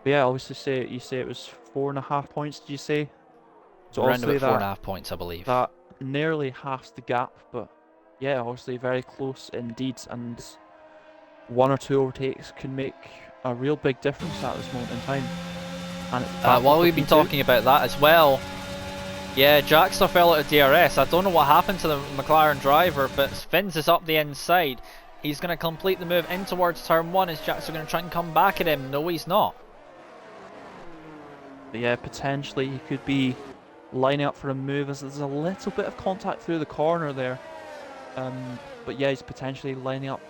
yeah, obviously you say it was 4.5 points. Did you say? So Around obviously about 4.5 points, I believe. that nearly halves the gap, but yeah, obviously very close indeed, and 1 or 2 overtakes can make a real big difference at this moment in time. And it's While we've been talking about that as well, yeah, Jaxter fell out of DRS. I don't know what happened to the McLaren driver, but Fins is up the inside. He's going to complete the move in towards turn 1. Is Jaxter going to try and come back at him? No, he's not. But yeah, potentially he could be lining up for a move, as there's a little bit of contact through the corner there. But yeah, he's potentially lining up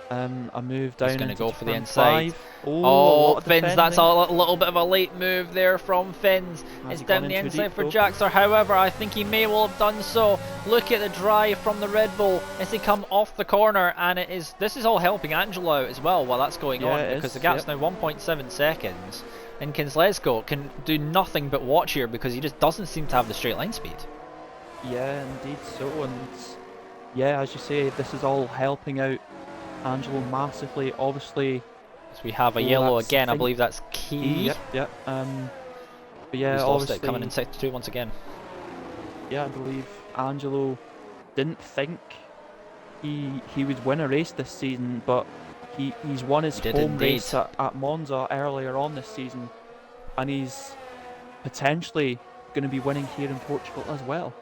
a move down. He's going to go for the turn inside. 5. Oh, Fins, that's a little bit of a late move there from Fins. It's down the inside for Jaxter. However, I think he may well have done so. Look at the drive from the Red Bull as they come off the corner, and this is all helping Angelo out as well while that's going on, because the gap's now 1.7 seconds. And Kinslesco can do nothing but watch here because he just doesn't seem to have the straight line speed. Yeah, indeed so, and yeah, as you say, this is all helping out Angelo massively. Obviously, so we have a yellow again. I believe that's key. Yep. But yeah, he's obviously lost it, coming in sector 2 once again. Yeah, I believe Angelo didn't think he would win a race this season, but he's won his home race at Monza earlier on this season, and he's potentially going to be winning here in Portugal as well.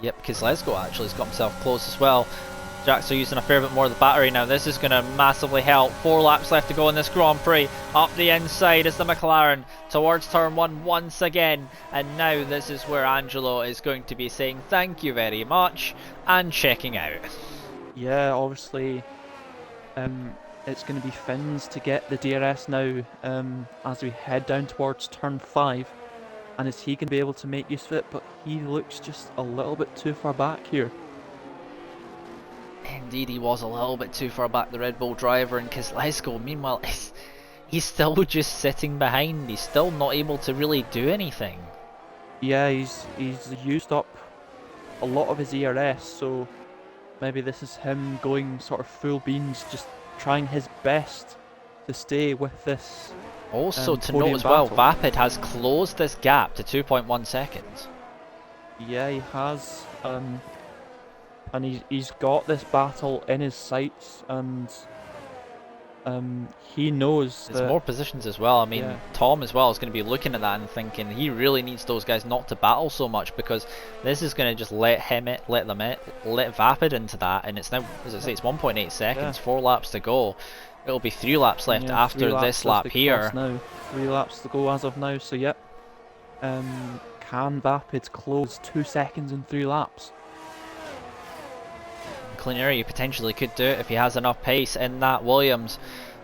Yep, Kinslesco actually has got himself close as well. Jaxter using a fair bit more of the battery now. This is going to massively help. 4 laps left to go in this Grand Prix. Up the inside is the McLaren towards turn 1 once again. And now this is where Angelo is going to be saying thank you very much and checking out. Yeah, obviously it's going to be Fins to get the DRS now, as we head down towards turn 5. And is he going to be able to make use of it? But he looks just a little bit too far back here. Indeed, he was a little bit too far back, the Red Bull driver, and Kinslesco, meanwhile, he's still just sitting behind. He's still not able to really do anything. Yeah, he's used up a lot of his ERS, so maybe this is him going sort of full beans, just trying his best to stay with this. Also to note as well, Vapid has closed this gap to 2.1 seconds. Yeah, he has. And he's got this battle in his sights, and he knows There's that. more positions as well. I mean, Yeah. Tom as well is going to be looking at that and thinking he really needs those guys not to battle so much, because this is going to just let Vapid into that, and it's now, as I say, it's 1.8 seconds, 4 laps to go. It'll be 3 laps left after this lap here. Now 3 laps to go as of now. So yep. Can Vapid close 2 seconds in 3 laps? Clean air, you potentially could do it if he has enough pace in that Williams.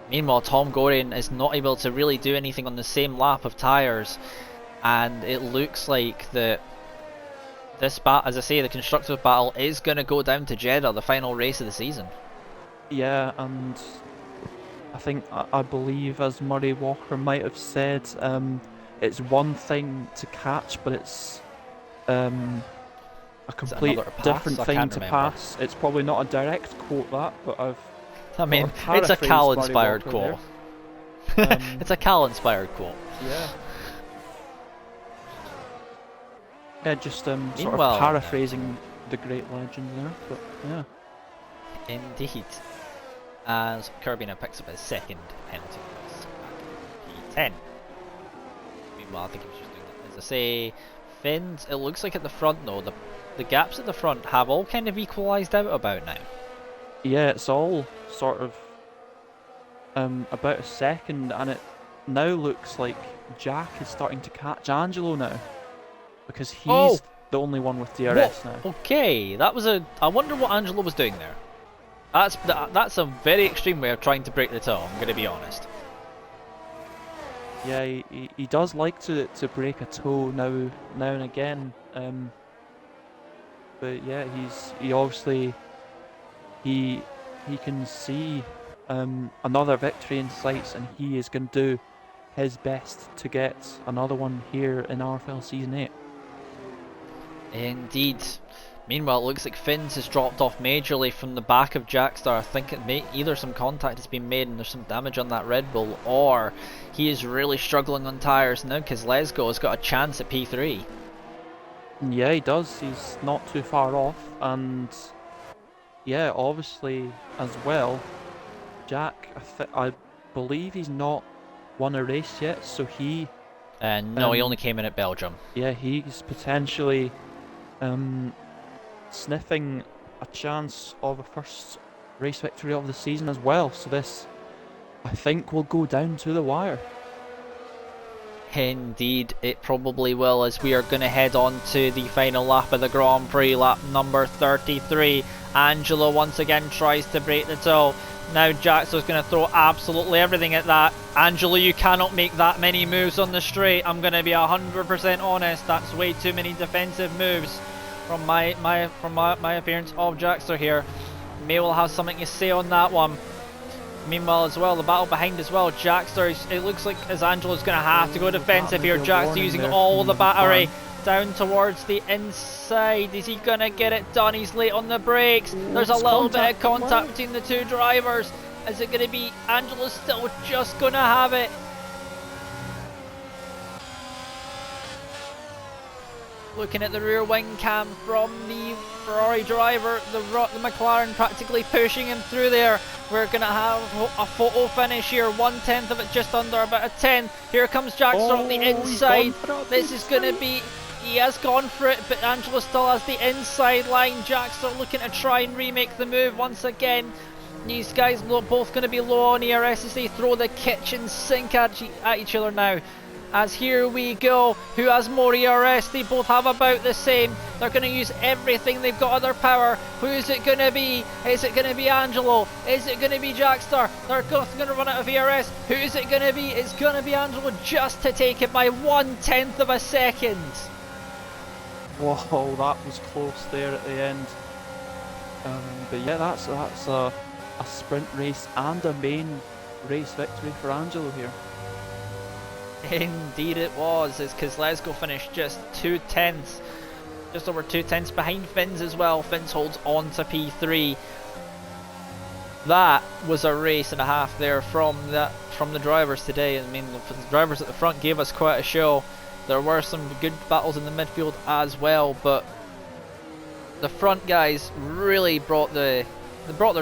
Meanwhile, Tom Gorian is not able to really do anything on the same lap of tyres, and it looks like this as I say, the constructors battle is going to go down to Jeddah, the final race of the season. Yeah, and I believe, as Murray Walker might have said, it's one thing to catch, but it's a complete different thing to pass. It's probably not a direct quote, that, but I mean, it's a Cal-inspired quote. It's a Cal-inspired quote. Yeah. Yeah, just sort of paraphrasing the great legend there, but yeah. Indeed. As Kirby now picks up his second penalty P10. Meanwhile, I think he was just doing that. As I say, Fins, it looks like at the front though, the gaps at the front have all kind of equalised out about now. Yeah, it's all sort of about a second, and it now looks like Jack is starting to catch Angelo now, because he's the only one with DRS now. Okay, that was I wonder what Angelo was doing there. That's a very extreme way of trying to break the toe, I'm going to be honest. Yeah, he does like to break a toe now and again. But yeah, he obviously he can see another victory in sights, and he is going to do his best to get another one here in RFL Season 8. Indeed. Meanwhile, it looks like Fins has dropped off majorly from the back of Jackstar. I think either some contact has been made and there's some damage on that Red Bull, or he is really struggling on tyres now because Lesgo has got a chance at P3. Yeah, he does. He's not too far off, and yeah, obviously as well, Jack, I believe he's not won a race yet, so he... no, he only came in at Belgium. Yeah, he's potentially sniffing a chance of a first race victory of the season as well, so this, I think, will go down to the wire. Indeed, it probably will, as we are going to head on to the final lap of the Grand Prix, lap number 33. Angelo once again tries to break the toe. Now Jaxo's going to throw absolutely everything at that. Angelo, you cannot make that many moves on the straight. I'm going to be 100% honest. That's way too many defensive moves from my appearance of Jaxo here. May will have something to say on that one. Meanwhile as well, the battle behind as well, Jackster, it looks like as Angelo's going to have to go defensive here. Jackster using all the battery down towards the inside. Is he going to get it done? He's late on the brakes. There's a little bit of contact between the two drivers. Is it going to be Angelo still just going to have it? Looking at the rear wing cam from the Ferrari driver, the McLaren practically pushing him through there. We're going to have a photo finish here, 1/10 of it, just under, about a 10. Here comes Jackson on the inside. This is going to be, he has gone for it, but Angelo still has the inside line. Jackson looking to try and remake the move once again. These guys both going to be low on ERS as they throw the kitchen sink at each other now. As here we go, who has more ERS? They both have about the same. They're going to use everything they've got of their power. Who is it going to be? Is it going to be Angelo? Is it going to be Jackstar? They're both going to run out of ERS. Who is it going to be? It's going to be Angelo, just to take it by 1/10 of a second. Whoa, that was close there at the end. But yeah, that's a sprint race and a main race victory for Angelo here. Indeed it was, as Kozlezko finished just 2/10, just over 2/10 behind Fins as well. Fins holds on to P3. That was a race and a half there from the drivers today. I mean, the drivers at the front gave us quite a show. There were some good battles in the midfield as well, but the front guys really brought their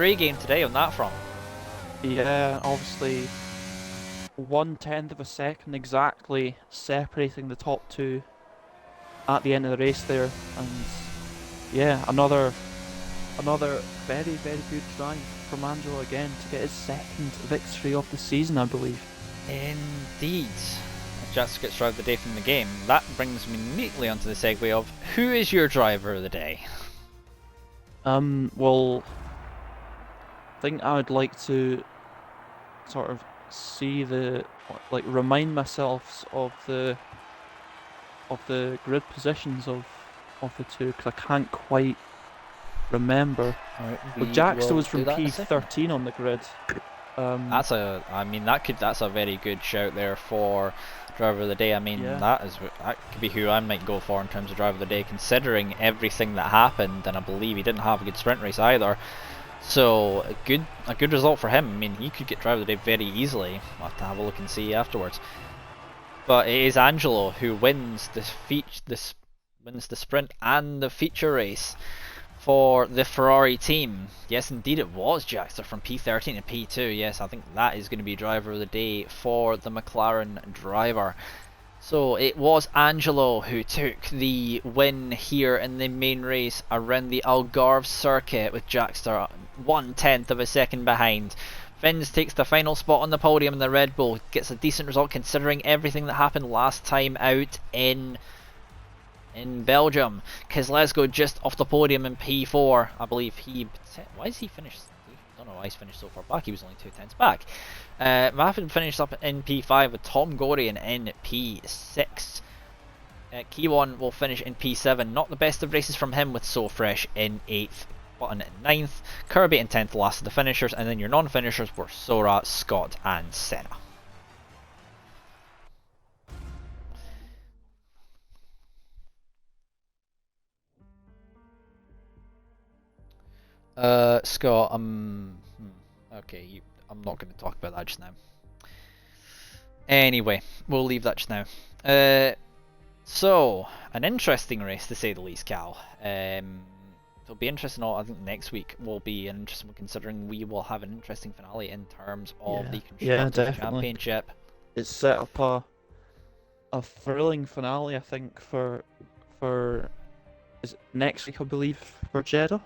A game today on that front. Yeah, obviously 1/10 of a second exactly separating the top two at the end of the race there, and yeah, another very very good drive from Angelo again to get his second victory of the season, I believe. Indeed. Just gets driver of the day from the game. That brings me neatly onto the segue of who is your driver of the day? Well, I think I would like to sort of see like remind myself of the grid positions of the two because I can't quite remember. Alright, Well, we Jackster will was do from that in a second. P13 on the grid. That's that's a very good shout there for driver of the day. I mean, Yeah, that could be who I might go for in terms of driver of the day, considering everything that happened. And I believe he didn't have a good sprint race either. So a good result for him. I mean, he could get driver of the day very easily. We'll have to have a look and see afterwards. But it is Angelo who wins wins the sprint and the feature race for the Ferrari team. Yes, indeed it was Jackster from P13 to P2. Yes, I think that is going to be driver of the day for the McLaren driver. So it was Angelo who took the win here in the main race around the Algarve circuit, with Jackster 1/10 of a second behind. Vince takes the final spot on the podium in the Red Bull, gets a decent result considering everything that happened last time out in Belgium. Kezlezko just off the podium in P4. I believe why is he finished? I don't know why he's finished so far back. He was only 2/10 back. Maffin finished up in P5 with Tom Gorian in P6. Kiwon will finish in P7. Not the best of races from him, with So Fresh in 8th, Button in 9th, Kirby in 10th, last of the finishers, and then your non-finishers were Sora, Scott, and Senna. Scott, okay, I'm not going to talk about that just now. Anyway, we'll leave that just now. So, an interesting race to say the least, Cal. It'll be interesting. I think next week will be an interesting one, considering we will have an interesting finale in terms of the Constructors' Championship. It's set up a thrilling finale, I think, for is it next week, I believe, for Jeddah.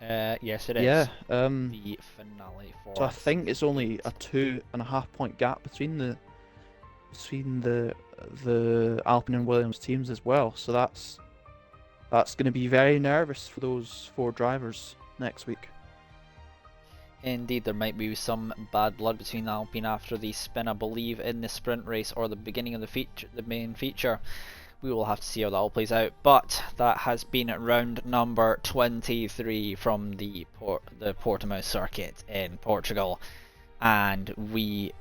Yes, it is. Yeah. The finale for. So I think it's only a 2.5 point gap between the Alpine and Williams teams as well. So that's going to be very nervous for those 4 drivers next week. Indeed, there might be some bad blood between Alpine after the spin, I believe, in the sprint race or the beginning of the main feature. We will have to see how that all plays out. But that has been round number 23 from the Portimao circuit in Portugal. And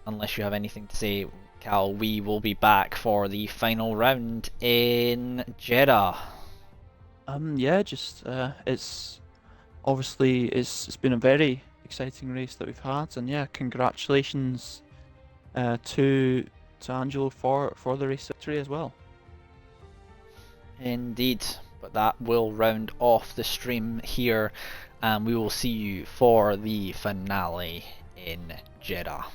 unless you have anything to say, Cal, we will be back for the final round in Jeddah. Yeah, just it's been a very exciting race that we've had, and yeah, congratulations to Angelo for the race victory as well. Indeed, but that will round off the stream here, and we will see you for the finale in Jeddah.